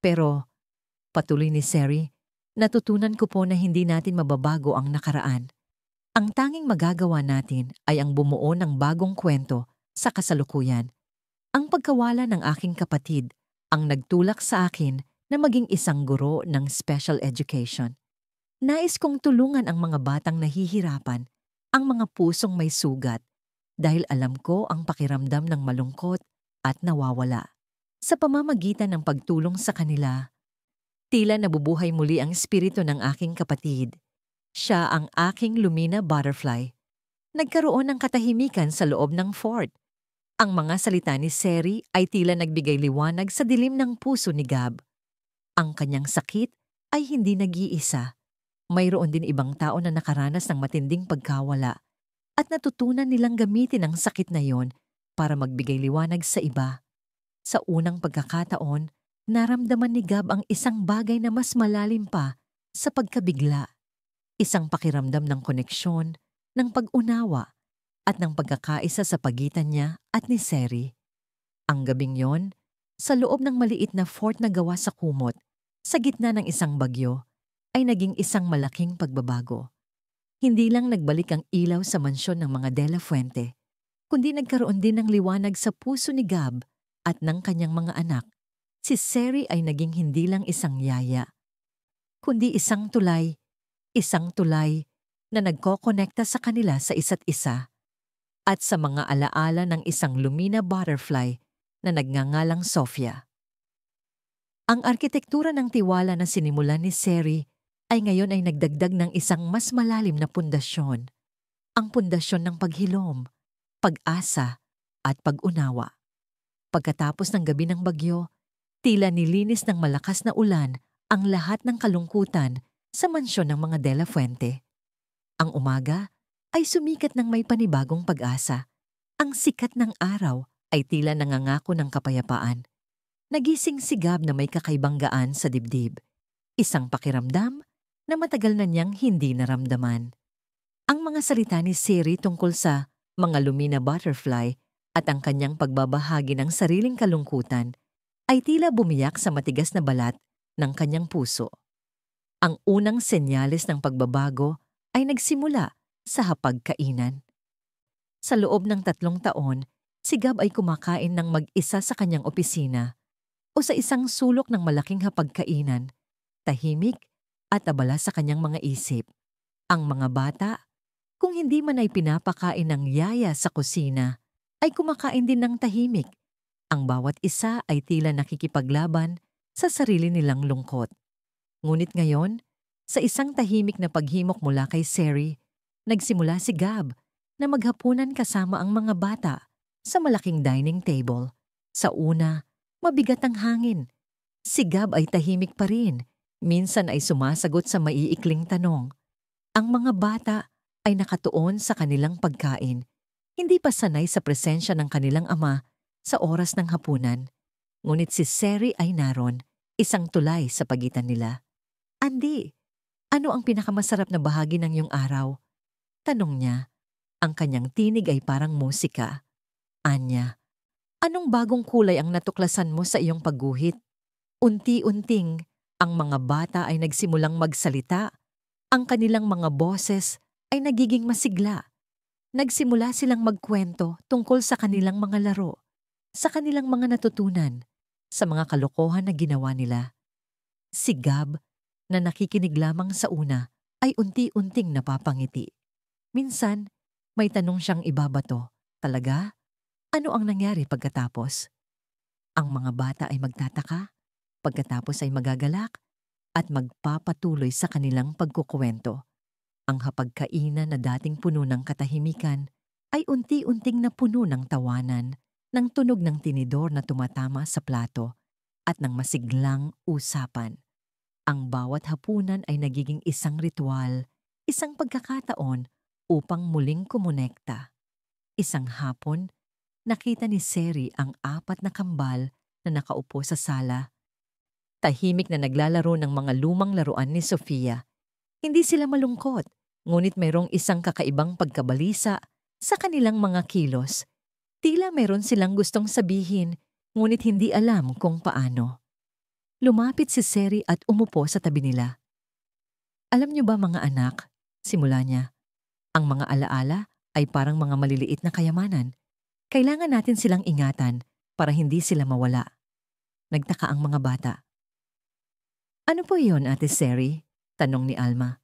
Pero, patuloy ni Seri, natutunan ko po na hindi natin mababago ang nakaraan. Ang tanging magagawa natin ay ang bumuo ng bagong kwento sa kasalukuyan. Ang pagkawala ng aking kapatid ang nagtulak sa akin na maging isang guro ng special education. Nais kong tulungan ang mga batang nahihirapan, ang mga pusong may sugat, dahil alam ko ang pakiramdam ng malungkot at nawawala. Sa pamamagitan ng pagtulong sa kanila, tila nabubuhay muli ang espiritu ng aking kapatid. Siya ang aking Lumina butterfly. Nagkaroon ng katahimikan sa loob ng fort. Ang mga salita ni Seri ay tila nagbigay liwanag sa dilim ng puso ni Gab. Ang kanyang sakit ay hindi nag-iisa. Mayroon din ibang tao na nakaranas ng matinding pagkawala at natutunan nilang gamitin ang sakit na yon para magbigay liwanag sa iba. Sa unang pagkakataon, naramdaman ni Gab ang isang bagay na mas malalim pa sa pagkabigla. Isang pakiramdam ng koneksyon, ng pag-unawa, at ng pagkakaisa sa pagitan niya at ni Seri. Ang gabing yon, sa loob ng maliit na fort na gawa sa kumot, sa gitna ng isang bagyo, ay naging isang malaking pagbabago. Hindi lang nagbalik ang ilaw sa mansyon ng mga De La Fuente, kundi nagkaroon din ng liwanag sa puso ni Gab at ng kanyang mga anak. Si Seri ay naging hindi lang isang yaya, kundi isang tulay na nagkokonekta sa kanila sa isa't isa at sa mga alaala ng isang Lumina butterfly na nagngangalang Sofia. Ang arkitektura ng tiwala na sinimulan ni Seri ay ngayon ay nagdagdag ng isang mas malalim na pundasyon, ang pundasyon ng paghilom, pag-asa, at pag-unawa. Pagkatapos ng gabi ng bagyo, tila nilinis ng malakas na ulan ang lahat ng kalungkutan sa mansyon ng mga De La Fuente. Ang umaga ay sumikat ng may panibagong pag-asa. Ang sikat ng araw ay tila nangangako ng kapayapaan. Nagising si Gab na may kakaibang gaan sa dibdib. Isang pakiramdam na matagal na niyang hindi naramdaman. Ang mga salita ni Siri tungkol sa mga Lumina butterfly at ang kanyang pagbabahagi ng sariling kalungkutan ay tila bumiyak sa matigas na balat ng kanyang puso. Ang unang senyales ng pagbabago ay nagsimula sa hapagkainan. Sa loob ng 3 taon, si Gab ay kumakain ng mag-isa sa kanyang opisina o sa isang sulok ng malaking hapagkainan, tahimik at abala sa kanyang mga isip. Ang mga bata, kung hindi man ay pinapakain ng yaya sa kusina, ay kumakain din ng tahimik. Ang bawat isa ay tila nakikipaglaban sa sarili nilang lungkot. Ngunit ngayon, sa isang tahimik na paghimok mula kay Seri, nagsimula si Gab na maghapunan kasama ang mga bata sa malaking dining table. Sa una, mabigat ang hangin. Si Gab ay tahimik pa rin. Minsan ay sumasagot sa maiikling tanong. Ang mga bata ay nakatuon sa kanilang pagkain, hindi pa sanay sa presensya ng kanilang ama sa oras ng hapunan. Ngunit si Seri ay naroon, isang tulay sa pagitan nila. Andy, ano ang pinakamasarap na bahagi ng iyong araw? Tanong niya. Ang kanyang tinig ay parang musika. Anya, anong bagong kulay ang natuklasan mo sa iyong pagguhit? Unti-unting, ang mga bata ay nagsimulang magsalita. Ang kanilang mga boses ay nagiging masigla. Nagsimula silang magkwento tungkol sa kanilang mga laro, sa kanilang mga natutunan, sa mga kalokohan na ginawa nila. Si Gab, na nakikinig lamang sa una, ay unti-unting napapangiti. Minsan, may tanong siyang ibabato. Talaga? Ano ang nangyari pagkatapos? Ang mga bata ay magtataka, pagkatapos ay magagalak, at magpapatuloy sa kanilang pagkukuwento. Ang hapagkainan na dating puno ng katahimikan ay unti-unting napuno ng tawanan, ng tunog ng tinidor na tumatama sa plato, at ng masiglang usapan. Ang bawat hapunan ay nagiging isang ritual, isang pagkakataon upang muling kumonekta. Isang hapon, nakita ni Seri ang 4 na kambal na nakaupo sa sala. Tahimik na naglalaro ng mga lumang laruan ni Sofia. Hindi sila malungkot, ngunit mayroong isang kakaibang pagkabalisa sa kanilang mga kilos. Tila mayroon silang gustong sabihin, ngunit hindi alam kung paano. Lumapit si Seri at umupo sa tabi nila. Alam niyo ba mga anak, simula niya, ang mga alaala ay parang mga maliliit na kayamanan. Kailangan natin silang ingatan para hindi sila mawala. Nagtaka ang mga bata. Ano po iyon, Ate Seri? Tanong ni Alma.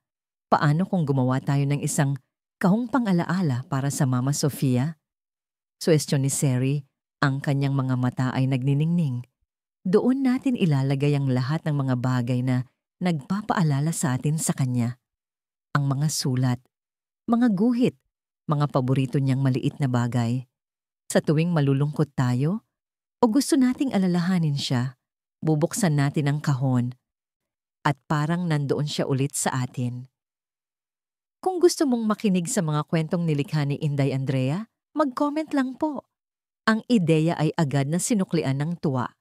Paano kung gumawa tayo ng isang kahong pang-alaala para sa Mama Sofia? Suwestyon ni Seri, ang kanyang mga mata ay nagniningning. Doon natin ilalagay ang lahat ng mga bagay na nagpapaalala sa atin sa kanya. Ang mga sulat, mga guhit, mga paborito niyang maliit na bagay. Sa tuwing malulungkot tayo, o gusto nating alalahanin siya, bubuksan natin ang kahon at parang nandoon siya ulit sa atin. Kung gusto mong makinig sa mga kwentong nilikha ni Inday Andrea, mag-comment lang po. Ang ideya ay agad na sinuklian ng tuwa.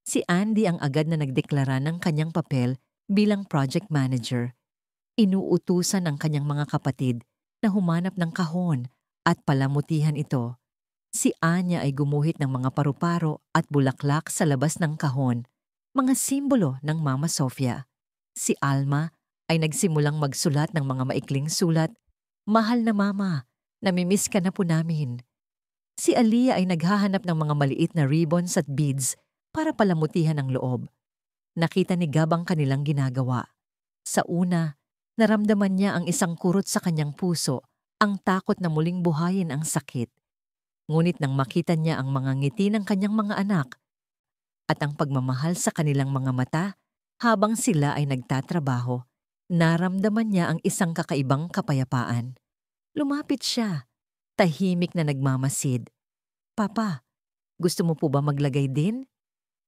Si Andy ang agad na nagdeklara ng kanyang papel bilang project manager. Inuutusan ng kanyang mga kapatid na humanap ng kahon at palamutihan ito. Si Anya ay gumuhit ng mga paru-paro at bulaklak sa labas ng kahon, mga simbolo ng Mama Sofia. Si Alma ay nagsimulang magsulat ng mga maikling sulat, "Mahal na Mama, namimiss ka na po namin." Si Aliyah ay naghahanap ng mga maliit na ribbons at beads para palamutihan ang loob. Nakita ni Gab ang kanilang ginagawa. Sa una, naramdaman niya ang isang kurot sa kanyang puso, ang takot na muling buhayin ang sakit. Ngunit nang makita niya ang mga ngiti ng kanyang mga anak at ang pagmamahal sa kanilang mga mata habang sila ay nagtatrabaho, Naramdaman niya ang isang kakaibang kapayapaan. Lumapit siya, tahimik na nagmamasid. "Papa, gusto mo po ba maglagay din?"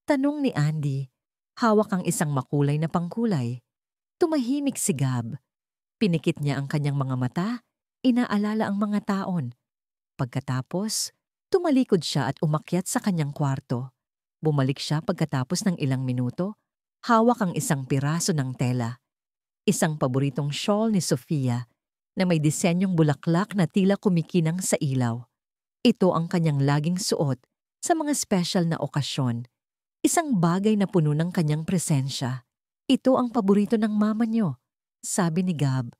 Tanong ni Andy. Hawak ang isang makulay na pangkulay. Tumahimik si Gab. Pinikit niya ang kanyang mga mata, inaalala ang mga taon. Pagkatapos, tumalikod siya at umakyat sa kanyang kwarto. Bumalik siya pagkatapos ng ilang minuto, hawak ang isang piraso ng tela. Isang paboritong shawl ni Sofia na may disenyong bulaklak na tila kumikinang sa ilaw. Ito ang kanyang laging suot sa mga special na okasyon. Isang bagay na puno ng kanyang presensya. "Ito ang paborito ng mama niyo," sabi ni Gab.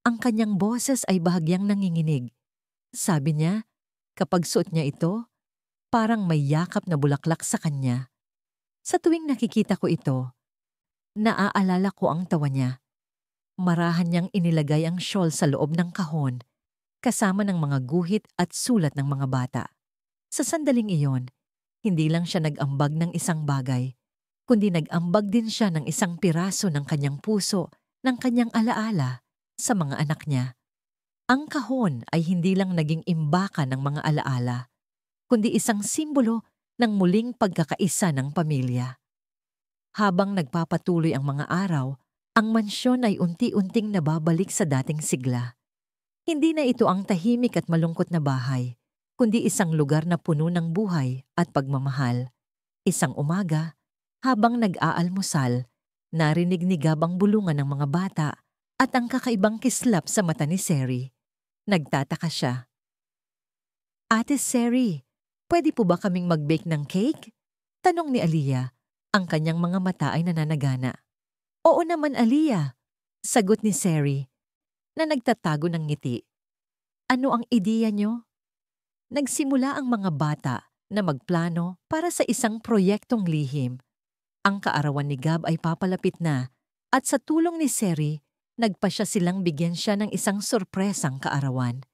Ang kanyang boses ay bahagyang nanginginig. Sabi niya, kapag suot niya ito, parang may yakap na bulaklak sa kanya. Sa tuwing nakikita ko ito, naaalala ko ang tawa niya. Marahan niyang inilagay ang shawl sa loob ng kahon, kasama ng mga guhit at sulat ng mga bata. Sa sandaling iyon, hindi lang siya nag-ambag ng isang bagay, kundi nag-ambag din siya ng isang piraso ng kanyang puso, ng kanyang alaala sa mga anak niya. Ang kahon ay hindi lang naging imbakan ng mga alaala, kundi isang simbolo ng muling pagkakaisa ng pamilya. Habang nagpapatuloy ang mga araw, ang mansyon ay unti-unting nababalik sa dating sigla. Hindi na ito ang tahimik at malungkot na bahay, kundi isang lugar na puno ng buhay at pagmamahal. Isang umaga, habang nag-aalmusal, narinig ni Gab ang bulungan ng mga bata at ang kakaibang kislap sa mata ni Seri. Nagtataka siya. "Ate Seri, pwede po ba kaming mag-bake ng cake?" Tanong ni Aliyah. Ang kanyang mga mata ay nananagana. "Oo naman, Aliyah," sagot ni Seri, na nagtatago ng ngiti. "Ano ang ideya niyo?" Nagsimula ang mga bata na magplano para sa isang proyektong lihim. Ang kaarawan ni Gab ay papalapit na at sa tulong ni Seri, nagpasya silang bigyan siya ng isang sorpresang kaarawan.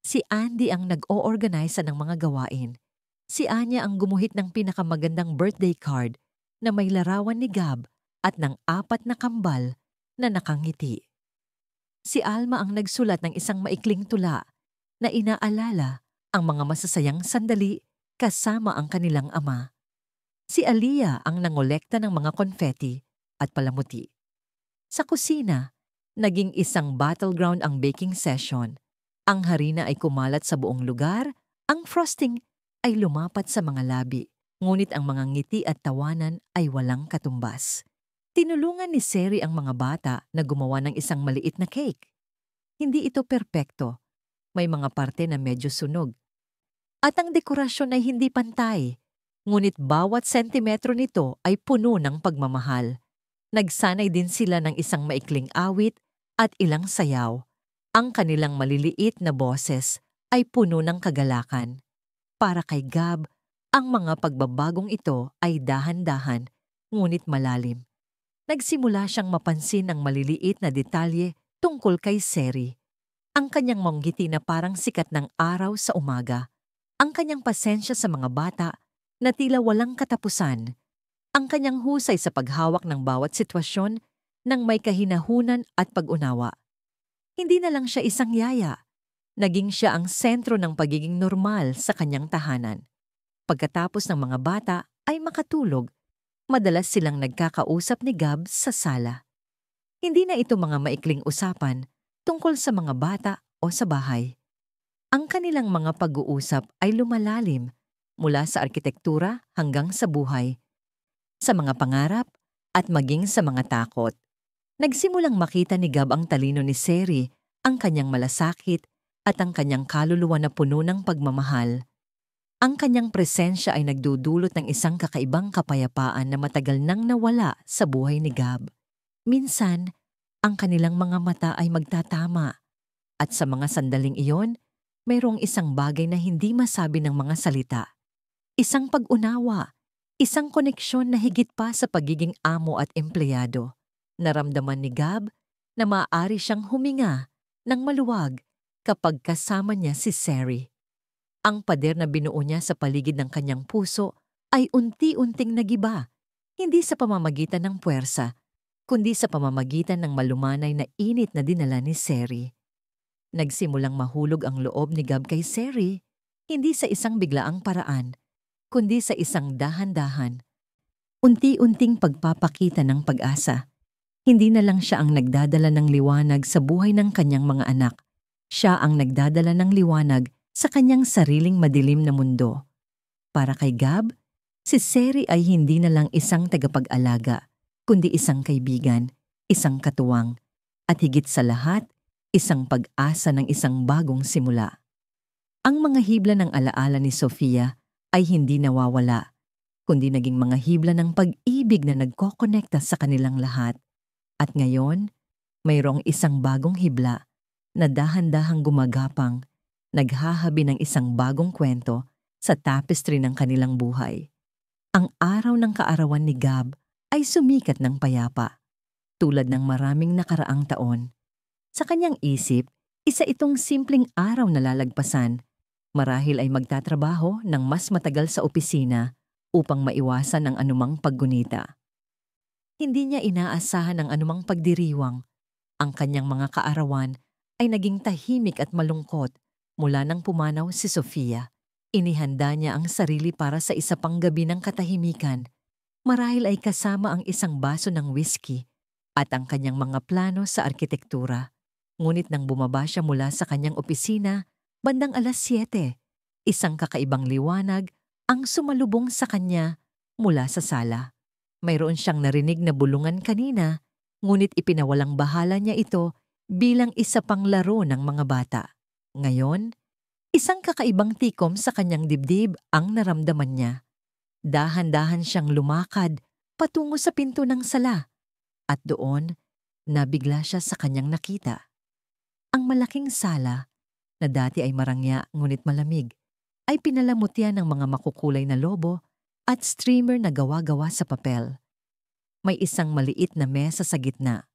Si Andy ang nag-o-organisa ng mga gawain. Si Anya ang gumuhit ng pinakamagandang birthday card na may larawan ni Gab at ng 4 na kambal na nakangiti. Si Alma ang nagsulat ng isang maikling tula na inaalala ang mga masasayang sandali kasama ang kanilang ama. Si Aliyah ang nangolekta ng mga konfeti at palamuti. Sa kusina, naging isang battleground ang baking session. Ang harina ay kumalat sa buong lugar, ang frosting ay lumapat sa mga labi, ngunit ang mga ngiti at tawanan ay walang katumbas. Tinulungan ni Seri ang mga bata na gumawa ng isang maliit na cake. Hindi ito perpekto. May mga parte na medyo sunog. At ang dekorasyon ay hindi pantay. Ngunit bawat sentimetro nito ay puno ng pagmamahal. Nagsanay din sila ng isang maikling awit at ilang sayaw. Ang kanilang maliliit na boses ay puno ng kagalakan. Para kay Gab, ang mga pagbabagong ito ay dahan-dahan, ngunit malalim. Nagsimula siyang mapansin ang maliliit na detalye tungkol kay Seri. Ang kanyang monggiti na parang sikat ng araw sa umaga. Ang kanyang pasensya sa mga bata na tila walang katapusan. Ang kanyang husay sa paghawak ng bawat sitwasyon ng may kahinahunan at pag-unawa. Hindi na lang siya isang yaya. Naging siya ang sentro ng pagiging normal sa kanyang tahanan. Pagkatapos ng mga bata ay makatulog, madalas silang nagkakausap ni Gab sa sala. Hindi na ito mga maikling usapan tungkol sa mga bata o sa bahay. Ang kanilang mga pag-uusap ay lumalalim mula sa arkitektura hanggang sa buhay, sa mga pangarap at maging sa mga takot. Nagsimulang makita ni Gab ang talino ni Seri, ang kanyang malasakit at ang kanyang kaluluwa na puno ng pagmamahal. Ang kanyang presensya ay nagdudulot ng isang kakaibang kapayapaan na matagal nang nawala sa buhay ni Gab. Minsan, ang kanilang mga mata ay magtatama. At sa mga sandaling iyon, mayroong isang bagay na hindi masabi ng mga salita. Isang pag-unawa, isang koneksyon na higit pa sa pagiging amo at empleyado. Naramdaman ni Gab na maaari siyang huminga ng maluwag kapag kasama niya si Seri. Ang pader na binuo niya sa paligid ng kanyang puso ay unti-unting nagiba, hindi sa pamamagitan ng puwersa, kundi sa pamamagitan ng malumanay na init na dinala ni Seri. Nagsimulang mahulog ang loob ni Gab kay Seri, hindi sa isang biglaang paraan, kundi sa isang dahan-dahan. Unti-unting pagpapakita ng pag-asa. Hindi na lang siya ang nagdadala ng liwanag sa buhay ng kanyang mga anak. Siya ang nagdadala ng liwanag sa kanyang sariling madilim na mundo. Para kay Gab, si Seri ay hindi na lang isang tagapag-alaga, kundi isang kaibigan, isang katuwang, at higit sa lahat, isang pag-asa ng isang bagong simula. Ang mga hibla ng alaala ni Sofia ay hindi nawawala, kundi naging mga hibla ng pag-ibig na nagkokonekta sa kanilang lahat. At ngayon, mayroong isang bagong hibla na dahan-dahang gumagapang, naghahabi ng isang bagong kwento sa tapestry ng kanilang buhay. Ang araw ng kaarawan ni Gab ay sumikat ng payapa, tulad ng maraming nakaraang taon. Sa kanyang isip, isa itong simpleng araw na lalagpasan. Marahil ay magtatrabaho ng mas matagal sa opisina upang maiwasan ang anumang paggunita. Hindi niya inaasahan ang anumang pagdiriwang. Ang kanyang mga kaarawan ay naging tahimik at malungkot mula nang pumanaw si Sofia. Inihanda niya ang sarili para sa isa pang gabi ng katahimikan. Marahil ay kasama ang isang baso ng whiskey at ang kanyang mga plano sa arkitektura. Ngunit nang bumaba siya mula sa kanyang opisina, bandang 7:00, isang kakaibang liwanag ang sumalubong sa kanya mula sa sala. Mayroon siyang narinig na bulungan kanina, ngunit ipinawalang bahala niya ito bilang isa pang laro ng mga bata. Ngayon, isang kakaibang tikom sa kanyang dibdib ang naramdaman niya. Dahan-dahan siyang lumakad patungo sa pinto ng sala at doon, nabigla siya sa kanyang nakita. Ang malaking sala, na dati ay marangya ngunit malamig, ay pinalamutya ng mga makukulay na lobo at streamer na gawa-gawa sa papel. May isang maliit na mesa sa gitna,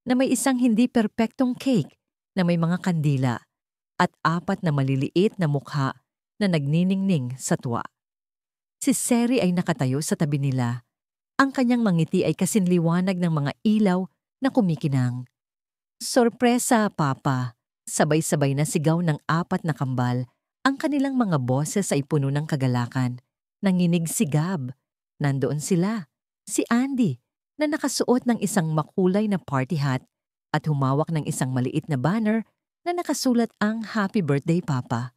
na may isang hindi perpektong cake na may mga kandila at 4 na maliliit na mukha na nagniningning sa tuwa. Si Seri ay nakatayo sa tabi nila. Ang kanyang mangiti ay kasinliwanag ng mga ilaw na kumikinang. Sorpresa, Papa! Sabay-sabay na sigaw ng 4 na kambal. Ang kanilang mga boses ay puno ng kagalakan. Nanginig si Gab. Nandoon sila. Si Andy, na nakasuot ng isang makulay na party hat at humawak ng isang maliit na banner na nakasulat ang Happy Birthday, Papa.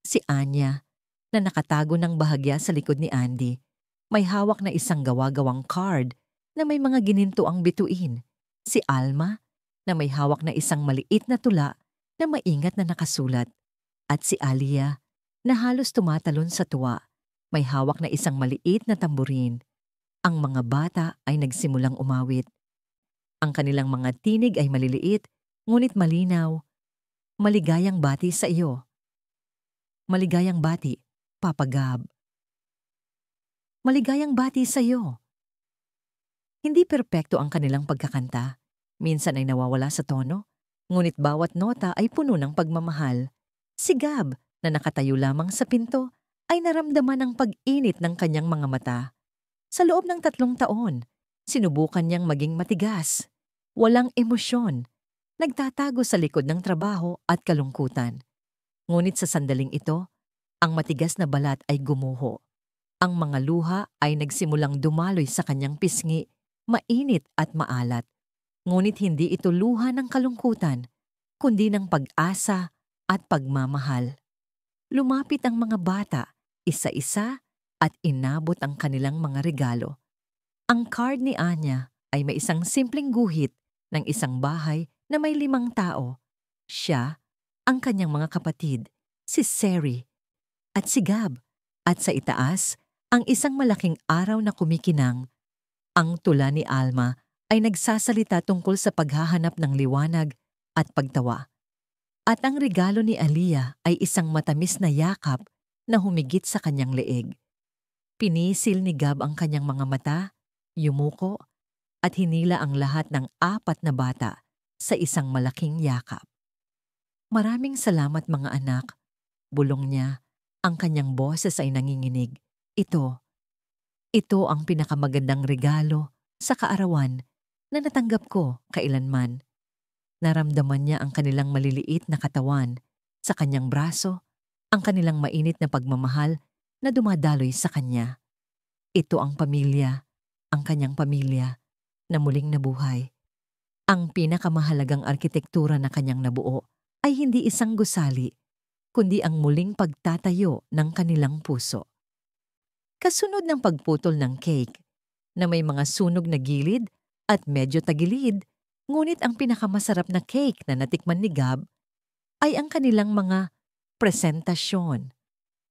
Si Anya, na nakatago ng bahagya sa likod ni Andy. May hawak na isang gawa-gawang card na may mga ginintoang bituin. Si Alma, na may hawak na isang maliit na tula na maingat na nakasulat. At si Alia, na halos tumatalon sa tuwa, may hawak na isang maliit na tamburin. Ang mga bata ay nagsimulang umawit. Ang kanilang mga tinig ay maliliit, ngunit malinaw. Maligayang bati sa iyo. Maligayang bati, Papa Gab. Maligayang bati sa iyo. Hindi perpekto ang kanilang pagkakanta. Minsan ay nawawala sa tono, ngunit bawat nota ay puno ng pagmamahal. Si Gab, na nakatayo lamang sa pinto, ay naramdaman ang pag-init ng kanyang mga mata. Sa loob ng 3 taon, sinubukan niyang maging matigas. Walang emosyon. Nagtatago sa likod ng trabaho at kalungkutan. Ngunit sa sandaling ito, ang matigas na balat ay gumuho. Ang mga luha ay nagsimulang dumaloy sa kanyang pisngi, mainit at maalat. Ngunit hindi ito luha ng kalungkutan, kundi ng pag-asa at pagmamahal. Lumapit ang mga bata, isa-isa, at inabot ang kanilang mga regalo. Ang card ni Anya ay may isang simpleng guhit ng isang bahay na may 5 tao. Siya, ang kanyang mga kapatid, si Seri, at si Gab. At sa itaas, ang isang malaking araw na kumikinang. Ang tula ni Alma ay nagsasalita tungkol sa paghahanap ng liwanag at pagtawa. At ang regalo ni Alia ay isang matamis na yakap na humigit sa kanyang leeg. Pinisil ni Gab ang kanyang mga mata, yumuko, at hinila ang lahat ng 4 na bata sa isang malaking yakap. Maraming salamat mga anak, bulong niya. Ang kanyang boses ay nanginginig. Ito ang pinakamagandang regalo sa kaarawan na natanggap ko kailanman. Naramdaman niya ang kanilang maliliit na katawan sa kanyang braso, ang kanilang mainit na pagmamahal na dumadaloy sa kanya. Ito ang pamilya, ang kanyang pamilya na muling nabuhay. Ang pinakamahalagang arkitektura na kanyang nabuo ay hindi isang gusali, kundi ang muling pagtatayo ng kanilang puso. Kasunod ng pagputol ng cake, na may mga sunog na gilid at medyo tagilid, ngunit ang pinakamasarap na cake na natikman ni Gab ay ang kanilang mga presentasyon.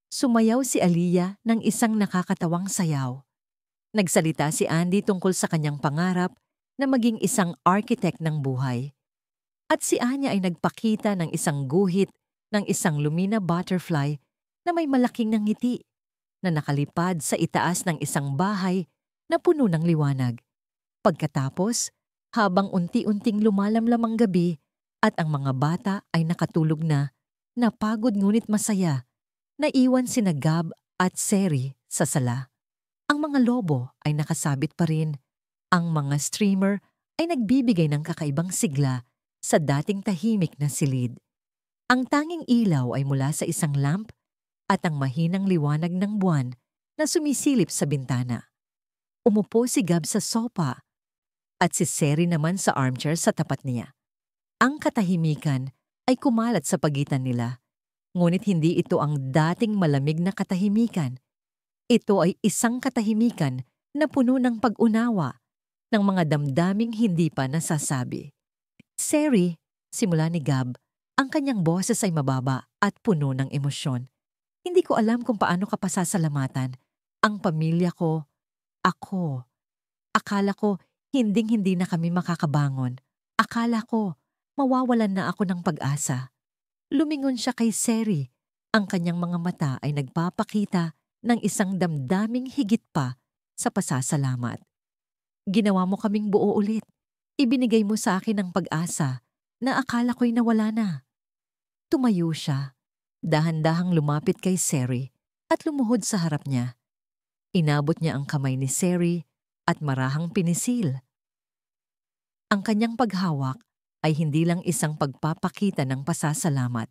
Sumayaw si Aliyah ng isang nakakatawang sayaw. Nagsalita si Andy tungkol sa kanyang pangarap na maging isang architect ng buhay. At si Anya ay nagpakita ng isang guhit ng isang Lumina butterfly na may malaking ngiti na nakalipad sa itaas ng isang bahay na puno ng liwanag. Pagkatapos, habang unti-unting lumalamlam ang gabi at ang mga bata ay nakatulog na, napagod ngunit masaya, naiwan sina Gab at Seri sa sala. Ang mga lobo ay nakasabit pa rin. Ang mga streamer ay nagbibigay ng kakaibang sigla sa dating tahimik na silid. Ang tanging ilaw ay mula sa isang lamp at ang mahinang liwanag ng buwan na sumisilip sa bintana. Umupo si Gab sa sopa at si Seri naman sa armchair sa tapat niya. Ang katahimikan ay kumalat sa pagitan nila, ngunit hindi ito ang dating malamig na katahimikan. Ito ay isang katahimikan na puno ng pag-unawa ng mga damdaming hindi pa nasasabi. Seri, simula ni Gab, ang kanyang boses ay mababa at puno ng emosyon. Hindi ko alam kung paano ka pasasalamatan. Ang pamilya ko, ako. Akala ko hinding-hindi na kami makakabangon. Akala ko mawawalan na ako ng pag-asa. Lumingon siya kay Seri. Ang kanyang mga mata ay nagpapakita ng isang damdaming higit pa sa pasasalamat. Ginawa mo kaming buo ulit. Ibinigay mo sa akin ang pag-asa na akala ko'y nawala na. Tumayo siya. Dahan-dahang lumapit kay Seri at lumuhod sa harap niya. Inabot niya ang kamay ni Seri at marahang pinisil. Ang kanyang paghawak ay hindi lang isang pagpapakita ng pasasalamat,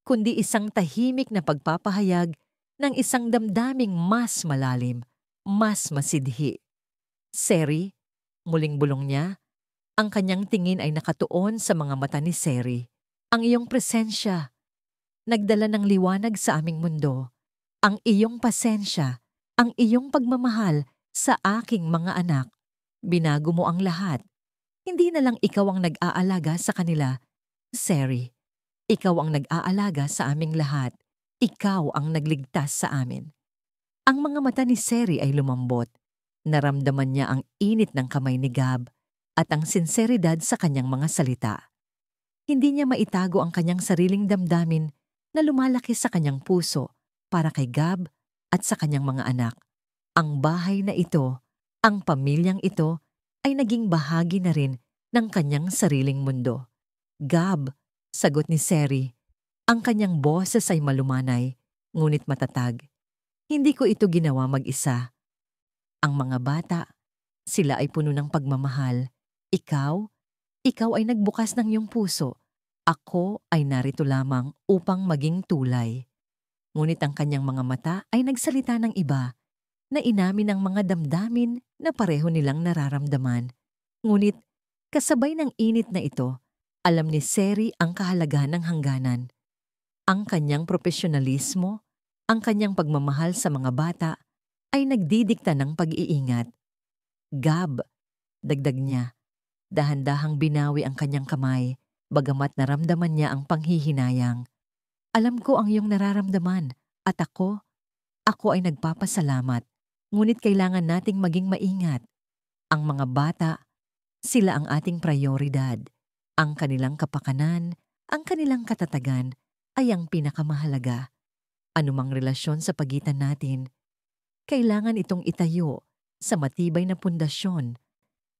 kundi isang tahimik na pagpapahayag ng isang damdaming mas malalim, mas masidhi. Seri, muling bulong niya, ang kanyang tingin ay nakatuon sa mga mata ni Seri. Ang iyong presensya, nagdala ng liwanag sa aming mundo. Ang iyong pasensya, ang iyong pagmamahal sa aking mga anak. Binago mo ang lahat. Hindi na lang ikaw ang nag-aalaga sa kanila. Seri, ikaw ang nag-aalaga sa aming lahat. Ikaw ang nagligtas sa amin. Ang mga mata ni Seri ay lumambot. Naramdaman niya ang init ng kamay ni Gab at ang sinseridad sa kanyang mga salita. Hindi niya maitago ang kanyang sariling damdamin na lumalaki sa kanyang puso para kay Gab at sa kanyang mga anak. Ang bahay na ito, ang pamilyang ito, ay naging bahagi na rin ng kanyang sariling mundo. Gab, sagot ni Seri. Ang kanyang boses ay malumanay, ngunit matatag. Hindi ko ito ginawa mag-isa. Ang mga bata, sila ay puno ng pagmamahal. Ikaw ay nagbukas ng iyong puso. Ako ay narito lamang upang maging tulay. Ngunit ang kanyang mga mata ay nagsalita ng iba, na inamin ang mga damdamin na pareho nilang nararamdaman. Ngunit, kasabay ng init na ito, alam ni Seri ang kahalagahan ng hangganan. Ang kanyang profesionalismo, ang kanyang pagmamahal sa mga bata, ay nagdidikta ng pag-iingat. Gab, dagdag niya, dahan-dahang binawi ang kanyang kamay, bagamat naramdaman niya ang panghihinayang. Alam ko ang iyong nararamdaman, at ako ay nagpapasalamat. Ngunit kailangan nating maging maingat. Ang mga bata, sila ang ating prioridad. Ang kanilang kapakanan, ang kanilang katatagan ay ang pinakamahalaga. Anumang relasyon sa pagitan natin, kailangan itong itayo sa matibay na pundasyon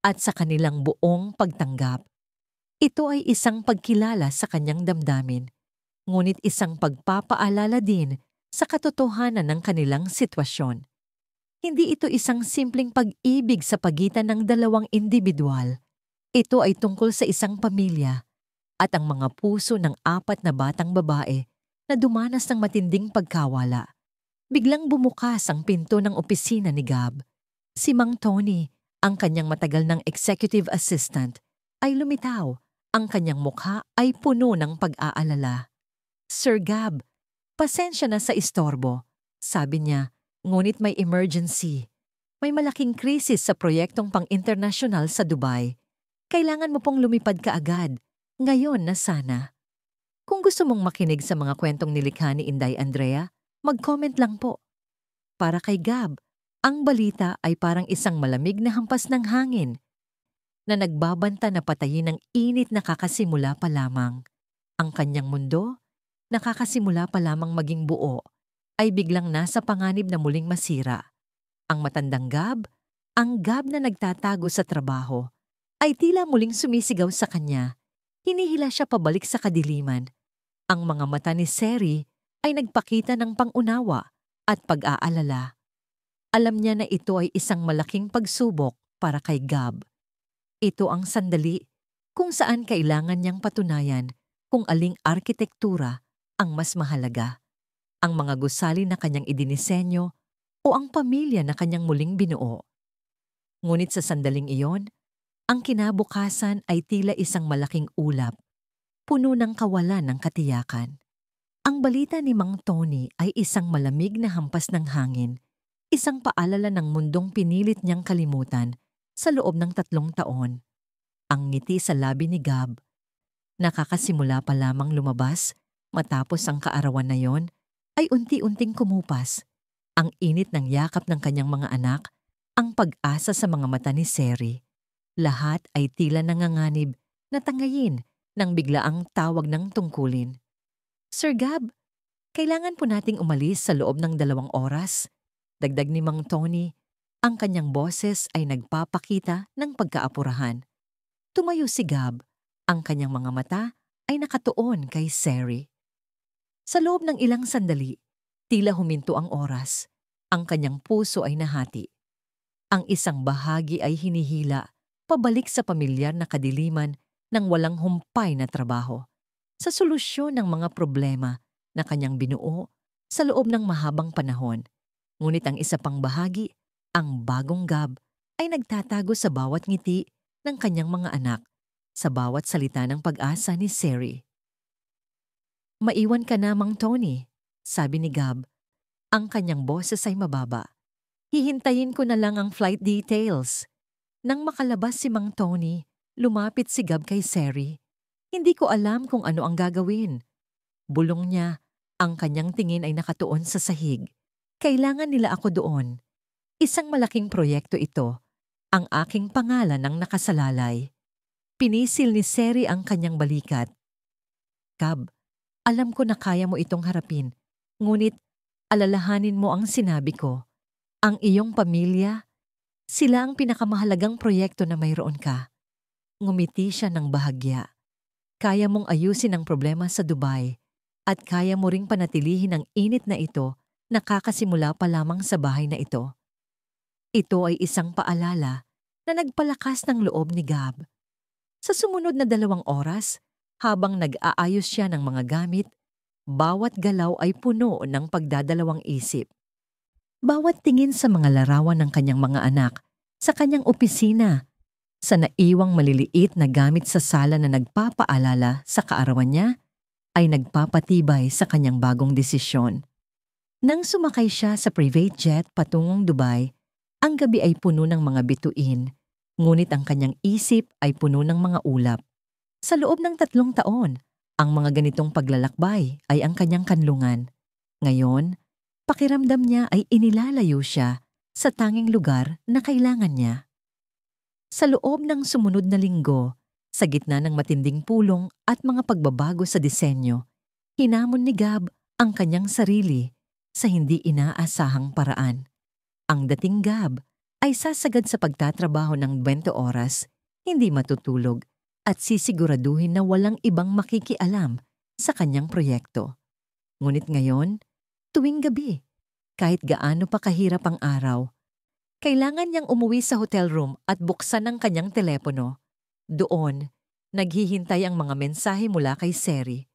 at sa kanilang buong pagtanggap. Ito ay isang pagkilala sa kanyang damdamin, ngunit isang pagpapaalala din sa katotohanan ng kanilang sitwasyon. Hindi ito isang simpleng pag-ibig sa pagitan ng dalawang individual. Ito ay tungkol sa isang pamilya at ang mga puso ng 4 na batang babae na dumanas ng matinding pagkawala. Biglang bumukas ang pinto ng opisina ni Gab. Si Mang Tony, ang kanyang matagal ng executive assistant, ay lumitaw. Ang kanyang mukha ay puno ng pag-aalala. "Sir Gab, pasensya na sa istorbo," sabi niya, "ngunit may emergency. May malaking krisis sa proyektong pang-internasyonal sa Dubai. Kailangan mo pong lumipad kaagad. Ngayon na sana." Kung gusto mong makinig sa mga kwentong nilikha ni Inday Andrea, mag-comment lang po. Para kay Gab, ang balita ay parang isang malamig na hampas ng hangin na nagbabanta na patayin ng init na kakasimula pa lamang. Ang kanyang mundo, nakakasimula pa lamang maging buo, ay biglang nasa panganib na muling masira. Ang matandang Gab, ang Gab na nagtatago sa trabaho, ay tila muling sumisigaw sa kanya. Hinihila siya pabalik sa kadiliman. Ang mga mata ni Seri ay nagpakita ng pangunawa at pag-aalala. Alam niya na ito ay isang malaking pagsubok para kay Gab. Ito ang sandali kung saan kailangan niyang patunayan kung aling arkitektura ang mas mahalaga. Ang mga gusali na kanyang idinisenyo o ang pamilya na kanyang muling binuo. Ngunit sa sandaling iyon, ang kinabukasan ay tila isang malaking ulap, puno ng kawalan ng katiyakan. Ang balita ni Mang Tony ay isang malamig na hampas ng hangin, isang paalala ng mundong pinilit niyang kalimutan sa loob ng 3 taon. Ang ngiti sa labi ni Gab, nakakasimula pa lamang lumabas matapos ang kaarawan na yon, ay unti-unting kumupas. Ang init ng yakap ng kanyang mga anak, ang pag-asa sa mga mata ni Seri. Lahat ay tila nanganganib na tangayin ng biglaang tawag ng tungkulin. "Sir Gab, kailangan po nating umalis sa loob ng 2 oras." Dagdag ni Mang Tony, ang kanyang boses ay nagpapakita ng pagkaapurahan. Tumayo si Gab, ang kanyang mga mata ay nakatuon kay Seri. Sa loob ng ilang sandali, tila huminto ang oras. Ang kanyang puso ay nahati. Ang isang bahagi ay hinihila pabalik sa pamilyar na kadiliman ng walang humpay na trabaho, sa solusyon ng mga problema na kanyang binuo sa loob ng mahabang panahon. Ngunit ang isa pang bahagi, ang bagong Gab, ay nagtatago sa bawat ngiti ng kanyang mga anak, sa bawat salita ng pag-asa ni Seri. "Maiwan ka na, Mang Tony," sabi ni Gab. Ang kanyang boses ay mababa. "Hihintayin ko na lang ang flight details." Nang makalabas si Mang Tony, lumapit si Gab kay Seri. "Hindi ko alam kung ano ang gagawin." Bulong niya, ang kanyang tingin ay nakatuon sa sahig. "Kailangan nila ako doon. Isang malaking proyekto ito. Ang aking pangalan ang nakasalalay." Pinisil ni Seri ang kanyang balikat. "Gab, alam ko na kaya mo itong harapin. Ngunit alalahanin mo ang sinabi ko. Ang iyong pamilya, sila ang pinakamahalagang proyekto na mayroon ka." Ngumiti siya ng bahagya. "Kaya mong ayusin ang problema sa Dubai at kaya mo ring panatilihin ang init na ito, nakakasimula pa lamang sa bahay na ito." Ito ay isang paalala na nagpalakas ng loob ni Gab. Sa sumunod na 2 oras, habang nag-aayos siya ng mga gamit, bawat galaw ay puno ng pagdadalawang isip. Bawat tingin sa mga larawan ng kanyang mga anak, sa kanyang opisina, sa naiwang maliliit na gamit sa sala na nagpapaalala sa kaarawan niya, ay nagpapatibay sa kanyang bagong desisyon. Nang sumakay siya sa private jet patungong Dubai, ang gabi ay puno ng mga bituin, ngunit ang kanyang isip ay puno ng mga ulap. Sa loob ng 3 taon, ang mga ganitong paglalakbay ay ang kanyang kanlungan. Ngayon, pakiramdam niya ay inilalayo siya sa tanging lugar na kailangan niya. Sa loob ng sumunod na linggo, sa gitna ng matinding pulong at mga pagbabago sa disenyo, hinamon ni Gab ang kanyang sarili sa hindi inaasahang paraan. Ang dating Gab ay sasagad sa pagtatrabaho ng 20 oras, hindi matutulog, at sisiguraduhin na walang ibang makikialam sa kanyang proyekto. Ngunit ngayon, tuwing gabi, kahit gaano pa kahirap ang araw, Kailangan niyang umuwi sa hotel room at buksan ang kanyang telepono. Doon, naghihintay ang mga mensahe mula kay Seri.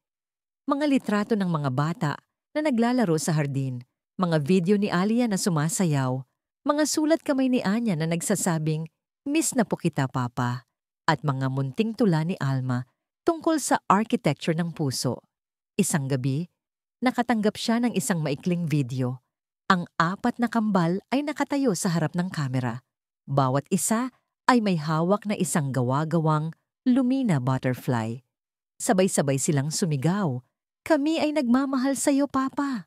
Mga litrato ng mga bata na naglalaro sa hardin, mga video ni Alia na sumasayaw, mga sulat kamay ni Anya na nagsasabing, "Miss na po kita, Papa," at mga munting tula ni Alma tungkol sa architecture ng puso. Isang gabi, nakatanggap siya ng isang maikling video. Ang 4 na kambal ay nakatayo sa harap ng kamera. Bawat isa ay may hawak na isang gawa-gawang Lumina butterfly. Sabay-sabay silang sumigaw, "Kami ay nagmamahal sa iyo, Papa."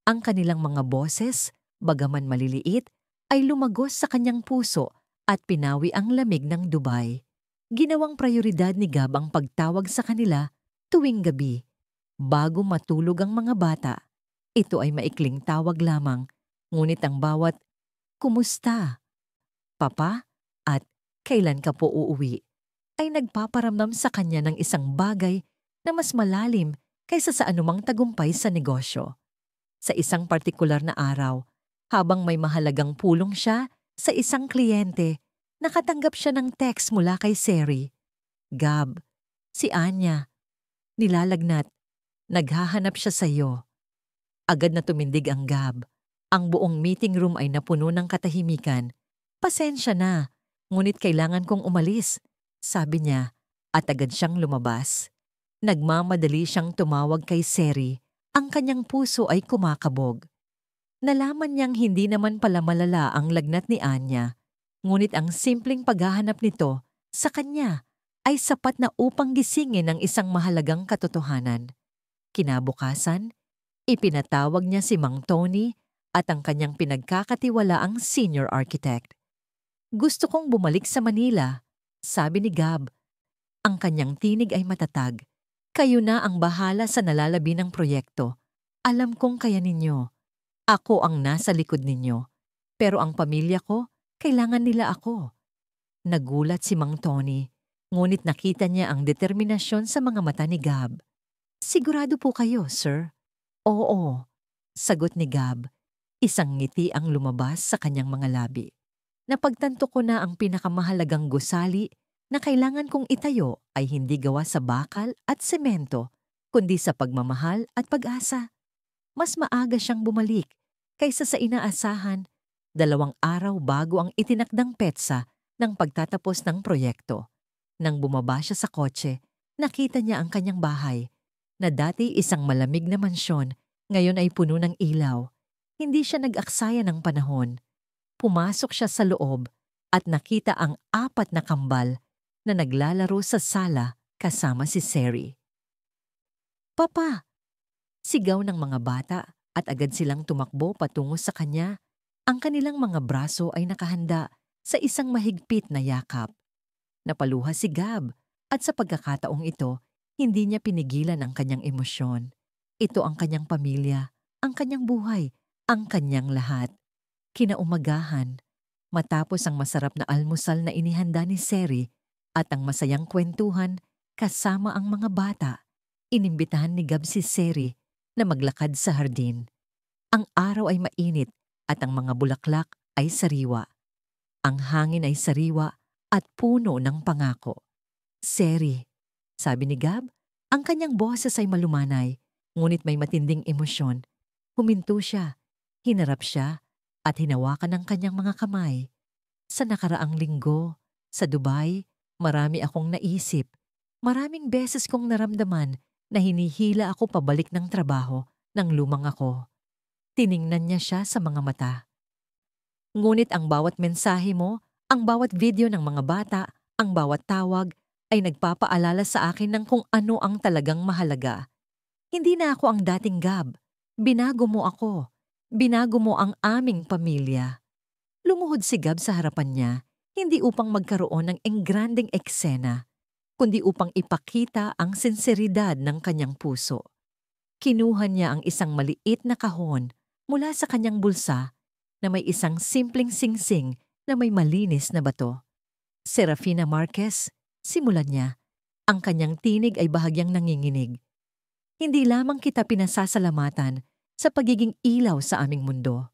Ang kanilang mga boses, bagaman maliliit, ay lumagos sa kanyang puso at pinawi ang lamig ng Dubai. Ginawang prioridad ni Gab ang pagtawag sa kanila tuwing gabi. Bago matulog ang mga bata, ito ay maikling tawag lamang, ngunit ang bawat "Kumusta, Papa?" at "Kailan ka po uuwi?" ay nagpaparamdam sa kanya ng isang bagay na mas malalim kaysa sa anumang tagumpay sa negosyo. Sa isang partikular na araw, habang may mahalagang pulong siya sa isang kliyente, nakatanggap siya ng text mula kay Seri. "Gab, si Anya. Nilalagnat. Naghahanap siya sa iyo." Agad na tumindig ang Gab. Ang buong meeting room ay napuno ng katahimikan. "Pasensya na, ngunit kailangan kong umalis," sabi niya, at agad siyang lumabas. Nagmamadali siyang tumawag kay Seri. Ang kanyang puso ay kumakabog. Nalaman niyang hindi naman pala malala ang lagnat ni Anya, ngunit ang simpleng paghahanap nito sa kanya ay sapat na upang gisingin ang isang mahalagang katotohanan. Kinabukasan, ipinatawag niya si Mang Tony at ang kanyang pinagkakatiwalaang senior architect. "Gusto kong bumalik sa Manila," sabi ni Gab. Ang kanyang tinig ay matatag. "Kayo na ang bahala sa nalalabi ng proyekto. Alam kong kaya ninyo. Ako ang nasa likod ninyo. Pero ang pamilya ko, kailangan nila ako." Nagulat si Mang Tony, ngunit nakita niya ang determinasyon sa mga mata ni Gab. "Sigurado po kayo, sir?" "Oo," sagot ni Gab. Isang ngiti ang lumabas sa kanyang mga labi. "Napagtanto ko na ang pinakamahalagang gusali na kailangan kong itayo ay hindi gawa sa bakal at semento, kundi sa pagmamahal at pag-asa." Mas maaga siyang bumalik kaysa sa inaasahan, 2 araw bago ang itinakdang petsa ng pagtatapos ng proyekto. Nang bumaba siya sa kotse, nakita niya ang kanyang bahay, na dati isang malamig na mansyon, ngayon ay puno ng ilaw. Hindi siya nag-aksaya ng panahon. Pumasok siya sa loob at nakita ang 4 na kambal na naglalaro sa sala kasama si Seri. "Papa!" Sigaw ng mga bata at agad silang tumakbo patungo sa kanya. Ang kanilang mga braso ay nakahanda sa isang mahigpit na yakap. Napaluha si Gab at sa pagkakataong ito, hindi niya pinigilan ang kanyang emosyon. Ito ang kanyang pamilya, ang kanyang buhay, ang kanyang lahat. Kinaumagahan, matapos ang masarap na almusal na inihanda ni Seri at ang masayang kwentuhan kasama ang mga bata, inimbitahan ni Gab si Seri na maglakad sa hardin. Ang araw ay mainit at ang mga bulaklak ay sariwa. Ang hangin ay sariwa at puno ng pangako. "Seri," sabi ni Gab, ang kanyang boses ay malumanay, ngunit may matinding emosyon. Huminto siya, hinarap siya, at hinawakan ang kanyang mga kamay. "Sa nakaraang linggo, sa Dubai, marami akong naisip. Maraming beses kong naramdaman na hinihila ako pabalik ng trabaho ng lumang ako." Tiningnan niya siya sa mga mata. "Ngunit ang bawat mensahe mo, ang bawat video ng mga bata, ang bawat tawag, ay nagpapaalala sa akin ng kung ano ang talagang mahalaga. Hindi na ako ang dating Gab. Binago mo ako. Binago mo ang aming pamilya." Lumuhod si Gab sa harapan niya, hindi upang magkaroon ng engrandeng eksena, kundi upang ipakita ang sinseridad ng kanyang puso. Kinuha niya ang isang maliit na kahon mula sa kanyang bulsa na may isang simpleng singsing na may malinis na bato. "Serafina Marquez," simulan niya. Ang kanyang tinig ay bahagyang nanginginig. "Hindi lamang kita pinasasalamatan sa pagiging ilaw sa aming mundo.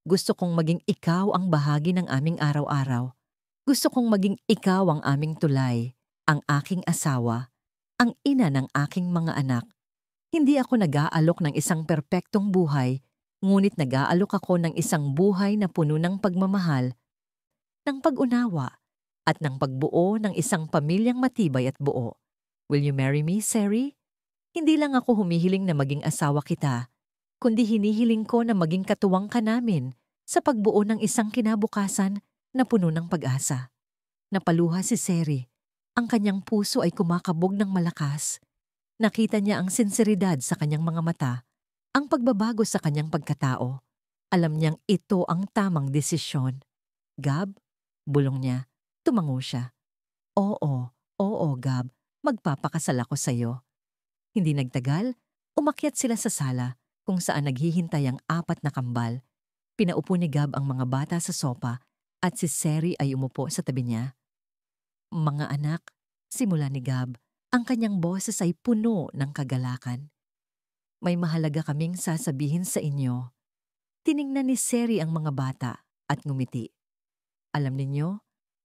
Gusto kong maging ikaw ang bahagi ng aming araw-araw. Gusto kong maging ikaw ang aming tulay, ang aking asawa, ang ina ng aking mga anak. Hindi ako nag-aalok ng isang perpektong buhay, ngunit nag-aalok ako ng isang buhay na puno ng pagmamahal, ng pag-unawa, at ng pagbuo ng isang pamilyang matibay at buo. Will you marry me, Seri? Hindi lang ako humihiling na maging asawa kita, kundi hinihiling ko na maging katuwang ka namin sa pagbuo ng isang kinabukasan na puno ng pag-asa. Napaluha si Seri. Ang kanyang puso ay kumakabog ng malakas. Nakita niya ang sinseridad sa kanyang mga mata, ang pagbabago sa kanyang pagkatao. Alam niyang ito ang tamang desisyon. Gab, bulong niya. Tumango siya. Oo, Gab, magpapakasal ako sa'yo. Hindi nagtagal, umakyat sila sa sala kung saan naghihintay ang 4 na kambal. Pinaupo ni Gab ang mga bata sa sopa at si Seri ay umupo sa tabi niya. Mga anak, simula ni Gab, ang kanyang boses ay puno ng kagalakan. May mahalaga kaming sasabihin sa inyo. Tiningnan ni Seri ang mga bata at ngumiti. Alam ninyo,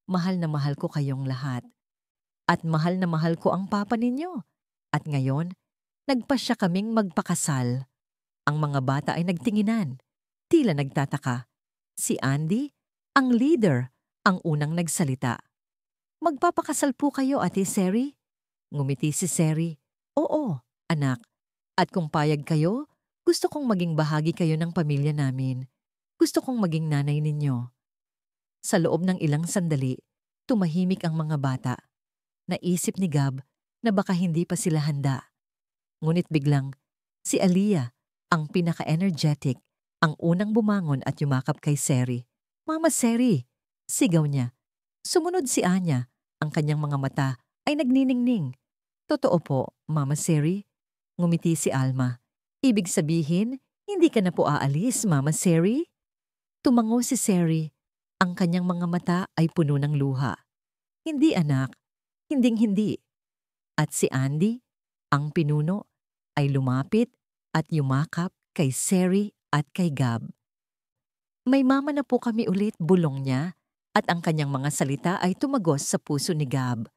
mahal na mahal ko kayong lahat. At mahal na mahal ko ang papa ninyo. At ngayon, nagpasya kaming magpakasal. Ang mga bata ay nagtinginan. Tila nagtataka. Si Andy, ang leader, ang unang nagsalita. Magpapakasal po kayo, Ate Seri? Ngumiti si Seri. Oo, anak. At kung payag kayo, gusto kong maging bahagi kayo ng pamilya namin. Gusto kong maging nanay ninyo. Sa loob ng ilang sandali, tumahimik ang mga bata. Naisip ni Gab na baka hindi pa sila handa. Ngunit biglang, si Aliyah, ang pinaka-energetic, ang unang bumangon at yumakap kay Seri. Mama Seri! Sigaw niya. Sumunod si Anya, ang kanyang mga mata ay nagniningning. Totoo po, Mama Seri. Ngumiti si Alma. Ibig sabihin, hindi ka na po aalis, Mama Seri? Tumango si Seri. Ang kanyang mga mata ay puno ng luha. Hindi anak, hinding-hindi. At si Andy, ang pinuno, ay lumapit at yumakap kay Seri at kay Gab. May mama na po kami ulit, bulong niya, at ang kanyang mga salita ay tumagos sa puso ni Gab.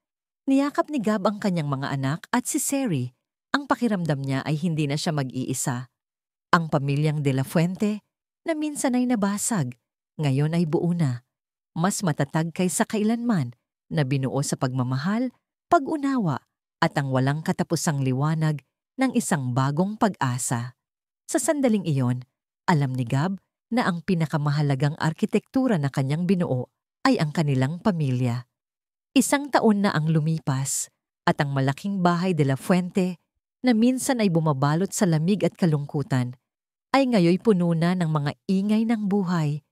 Niyakap ni Gab ang kanyang mga anak at si Seri. Ang pakiramdam niya ay hindi na siya mag-iisa. Ang pamilyang De La Fuente, na minsan ay nabasag, ngayon ay buo na. Mas matatag kaysa kailanman, na binuo sa pagmamahal, pag-unawa, at ang walang katapusang liwanag ng isang bagong pag-asa. Sa sandaling iyon, alam ni Gab na ang pinakamahalagang arkitektura na kanyang binuo ay ang kanilang pamilya. 1 taon na ang lumipas at ang malaking bahay de la Fuente na minsan ay bumabalot sa lamig at kalungkutan ay ngayoy puno na ng mga ingay ng buhay,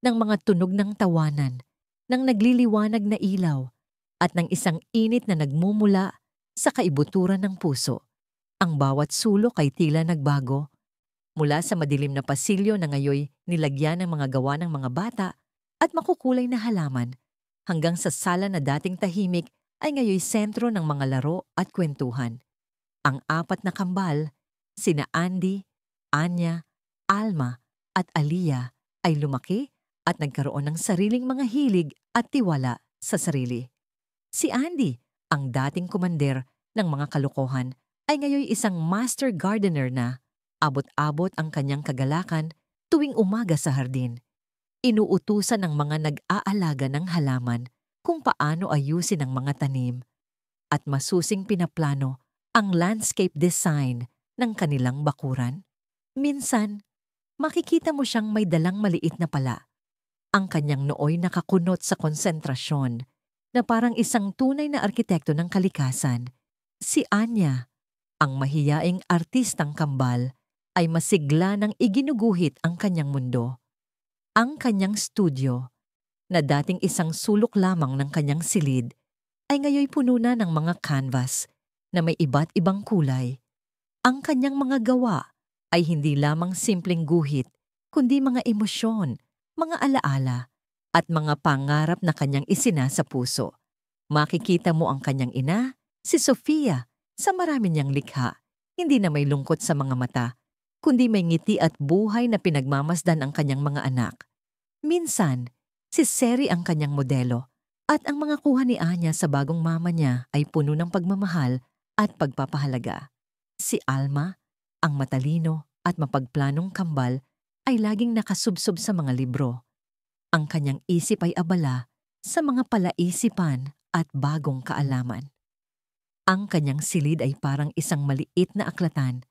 ng mga tunog ng tawanan, ng nagliliwanag na ilaw, at ng isang init na nagmumula sa kaibuturan ng puso. Ang bawat sulok ay tila nagbago. Mula sa madilim na pasilyo na ngayoy nilagyan ng mga gawa ng mga bata at makukulay na halaman, hanggang sa sala na dating tahimik ay ngayoy sentro ng mga laro at kwentuhan. Ang 4 na kambal, sina Andy, Anya, Alma at Aliyah ay lumaki at nagkaroon ng sariling mga hilig at tiwala sa sarili. Si Andy, ang dating komander ng mga kalokohan, ay ngayoy isang master gardener na. Abot-abot ang kanyang kagalakan tuwing umaga sa hardin. Inuutusan ng mga nag-aalaga ng halaman kung paano ayusin ang mga tanim at masusing pinaplano ang landscape design ng kanilang bakuran. Minsan, makikita mo siyang may dalang maliit na pala. Ang kanyang nooy nakakunot sa konsentrasyon na parang isang tunay na arkitekto ng kalikasan. Si Anya, ang mahiyaing artistang kambal, ay masigla ng iginuguhit ang kanyang mundo. Ang kanyang studio, na dating isang sulok lamang ng kanyang silid, ay ngayoy puno na ng mga canvas na may iba't ibang kulay. Ang kanyang mga gawa ay hindi lamang simpleng guhit, kundi mga emosyon, mga alaala, at mga pangarap na kanyang isinasa puso. Makikita mo ang kanyang ina, si Sofia, sa marami niyang likha, hindi na may lungkot sa mga mata, kundi may ngiti at buhay na pinagmamasdan ang kanyang mga anak. Minsan, si Seri ang kanyang modelo at ang mga kuha ni Anya sa bagong mama niya ay puno ng pagmamahal at pagpapahalaga. Si Alma, ang matalino at mapagplanong kambal, ay laging nakasubsob sa mga libro. Ang kanyang isip ay abala sa mga palaisipan at bagong kaalaman. Ang kanyang silid ay parang isang maliit na aklatan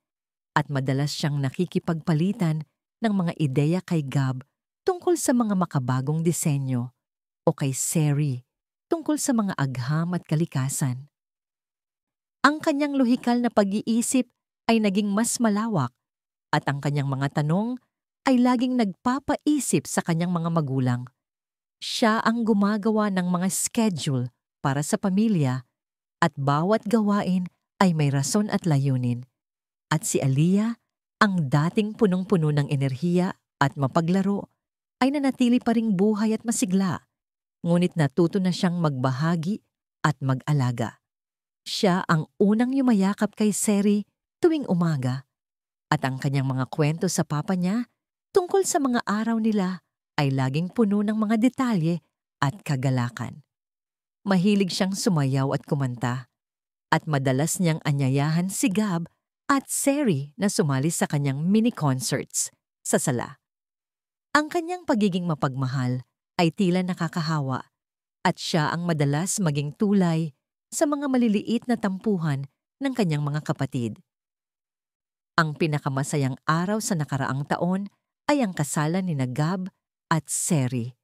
at madalas siyang nakikipagpalitan ng mga ideya kay Gab tungkol sa mga makabagong disenyo o kay Seri tungkol sa mga agham at kalikasan. Ang kanyang lohikal na pag-iisip ay naging mas malawak at ang kanyang mga tanong ay laging nagpapaisip sa kanyang mga magulang. Siya ang gumagawa ng mga schedule para sa pamilya at bawat gawain ay may rason at layunin. At si Aliyah, ang dating punong-puno ng enerhiya at mapaglaro, ay nanatili pa ring buhay at masigla, ngunit natuto na siyang magbahagi at mag-alaga. Siya ang unang yumayakap kay Seri tuwing umaga, at ang kanyang mga kwento sa papa niya tungkol sa mga araw nila ay laging puno ng mga detalye at kagalakan. Mahilig siyang sumayaw at kumanta, at madalas niyang anyayahan si Gab at Seri na sumali sa kanyang mini-concerts sa sala. Ang kanyang pagiging mapagmahal ay tila nakakahawa at siya ang madalas maging tulay sa mga maliliit na tampuhan ng kanyang mga kapatid. Ang pinakamasayang araw sa nakaraang taon ay ang kasalan ni Gab at Seri.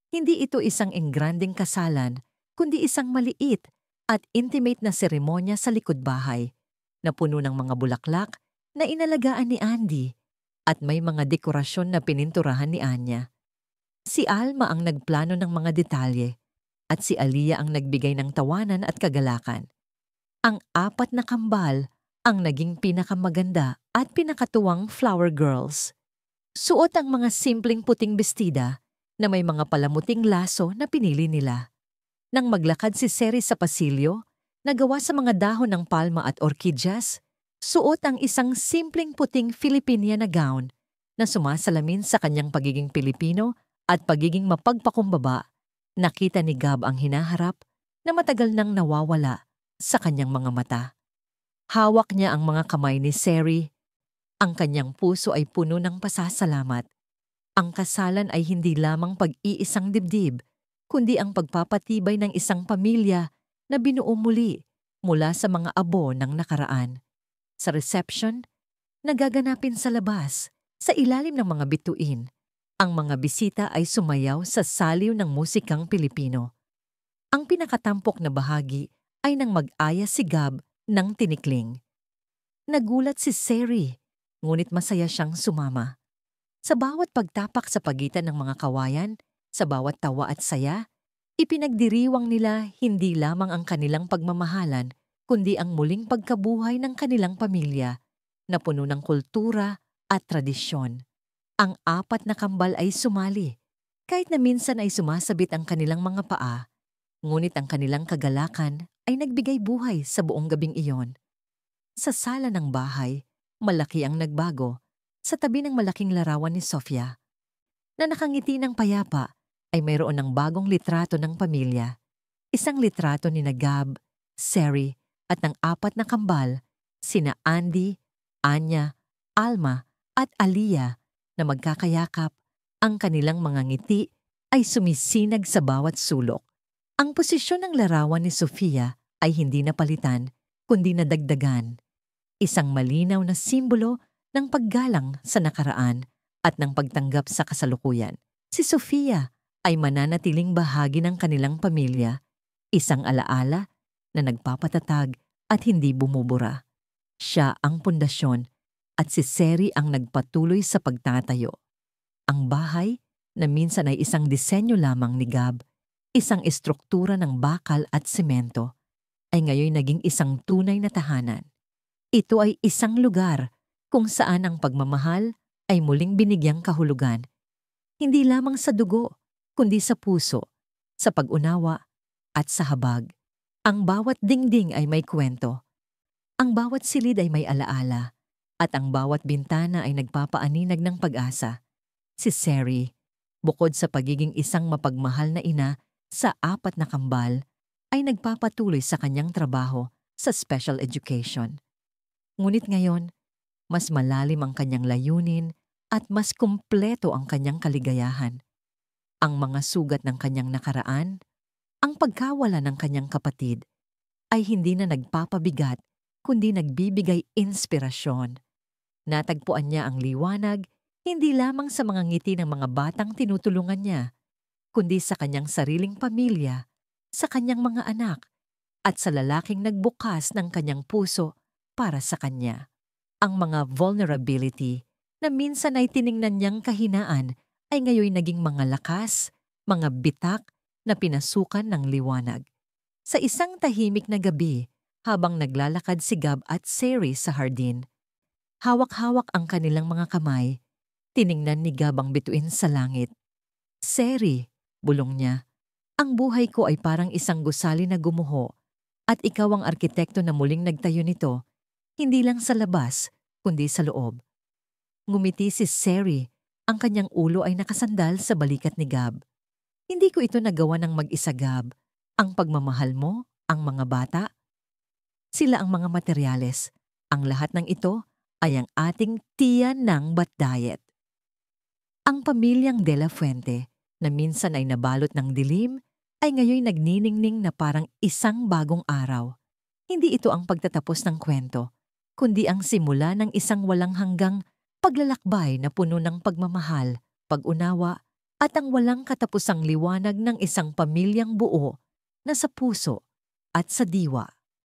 Hindi ito isang engranding kasalan, kundi isang maliit at intimate na seremonya sa likod bahay na puno ng mga bulaklak na inalagaan ni Andy at may mga dekorasyon na pininturahan ni Anya. Si Alma ang nagplano ng mga detalye at si Aliyah ang nagbigay ng tawanan at kagalakan. Ang apat na kambal ang naging pinakamaganda at pinakatuwang flower girls. Suot ang mga simpleng puting bestida na may mga palamuting laso na pinili nila. Nang maglakad si Seri sa pasilyo, na gawa sa mga dahon ng palma at orkidyas, suot ang isang simpleng puting Filipina na gown na sumasalamin sa kanyang pagiging Pilipino at pagiging mapagpakumbaba. Nakita ni Gab ang hinaharap na matagal nang nawawala sa kanyang mga mata. Hawak niya ang mga kamay ni Seri. Ang kanyang puso ay puno ng pasasalamat. Ang kasalan ay hindi lamang pag-iisang dibdib, kundi ang pagpapatibay ng isang pamilya na binuo muli mula sa mga abo ng nakaraan. Sa reception, nagaganapin sa labas, sa ilalim ng mga bituin, ang mga bisita ay sumayaw sa saliw ng musikang Pilipino. Ang pinakatampok na bahagi ay nang mag-aya si Gab ng tinikling. Nagulat si Seri, ngunit masaya siyang sumama. Sa bawat pagtapak sa pagitan ng mga kawayan, sa bawat tawa at saya, ipinagdiriwang nila hindi lamang ang kanilang pagmamahalan, kundi ang muling pagkabuhay ng kanilang pamilya na puno ng kultura at tradisyon. Ang apat na kambal ay sumali, kahit na minsan ay sumasabit ang kanilang mga paa, ngunit ang kanilang kagalakan ay nagbigay buhay sa buong gabing iyon. Sa sala ng bahay, malaki ang nagbago, sa tabi ng malaking larawan ni Sofia, na nakangiti ng payapa ay mayroon ng bagong litrato ng pamilya. Isang litrato ni Gab, Seri at ng apat na kambal, sina Andy, Anya, Alma at Aliyah na magkakayakap. Ang kanilang mga ngiti ay sumisinag sa bawat sulok. Ang posisyon ng larawan ni Sofia ay hindi napalitan, kundi nadagdagan. Isang malinaw na simbolo ng paggalang sa nakaraan at ng pagtanggap sa kasalukuyan. Si Sofia ay mananatiling bahagi ng kanilang pamilya, isang alaala na nagpapatatag at hindi bumubura. Siya ang pundasyon at si Seri ang nagpatuloy sa pagtatayo. Ang bahay, na minsan ay isang disenyo lamang ni Gab, isang estruktura ng bakal at semento, ay ngayon naging isang tunay na tahanan. Ito ay isang lugar kung saan ang pagmamahal ay muling binigyang kahulugan, hindi lamang sa dugo, kundi sa puso, sa pag-unawa at sa habag. Ang bawat dingding ay may kwento. Ang bawat silid ay may alaala. at ang bawat bintana ay nagpapaaninag ng pag-asa. Si Seri, bukod sa pagiging isang mapagmahal na ina sa 4 na kambal, ay nagpapatuloy sa kanyang trabaho sa special education. Ngunit ngayon, mas malalim ang kanyang layunin at mas kumpleto ang kanyang kaligayahan. Ang mga sugat ng kanyang nakaraan, ang pagkawala ng kanyang kapatid, ay hindi na nagpapabigat kundi nagbibigay inspirasyon. Natagpuan niya ang liwanag hindi lamang sa mga ngiti ng mga batang tinutulungan niya, kundi sa kanyang sariling pamilya, sa kanyang mga anak, at sa lalaking nagbukas ng kanyang puso para sa kanya. Ang mga vulnerability na minsan ay tiningnan niyang kahinaan ay ngayon naging mga lakas, mga bitak na pinasukan ng liwanag. Sa isang tahimik na gabi, habang naglalakad si Gab at Seri sa hardin, hawak-hawak ang kanilang mga kamay, tiningnan ni Gab ang bituin sa langit. "Seri," bulong niya, "ang buhay ko ay parang isang gusali na gumuho at ikaw ang arkitekto na muling nagtayo nito, hindi lang sa labas, kundi sa loob." Ngumiti si Seri, ang kanyang ulo ay nakasandal sa balikat ni Gab. "Hindi ko ito nagawa ng mag-isa, Gab. Ang pagmamahal mo, ang mga bata, sila ang mga materyales. Ang lahat ng ito ay ang ating tiyan ng Batdayet." Ang pamilyang De La Fuente, na minsan ay nabalot ng dilim, ay ngayon nagniningning na parang isang bagong araw. Hindi ito ang pagtatapos ng kwento, kundi ang simula ng isang walang hanggang paglalakbay na puno ng pagmamahal, pag-unawa, at ang walang katapusang liwanag ng isang pamilyang buo na sa puso at sa diwa.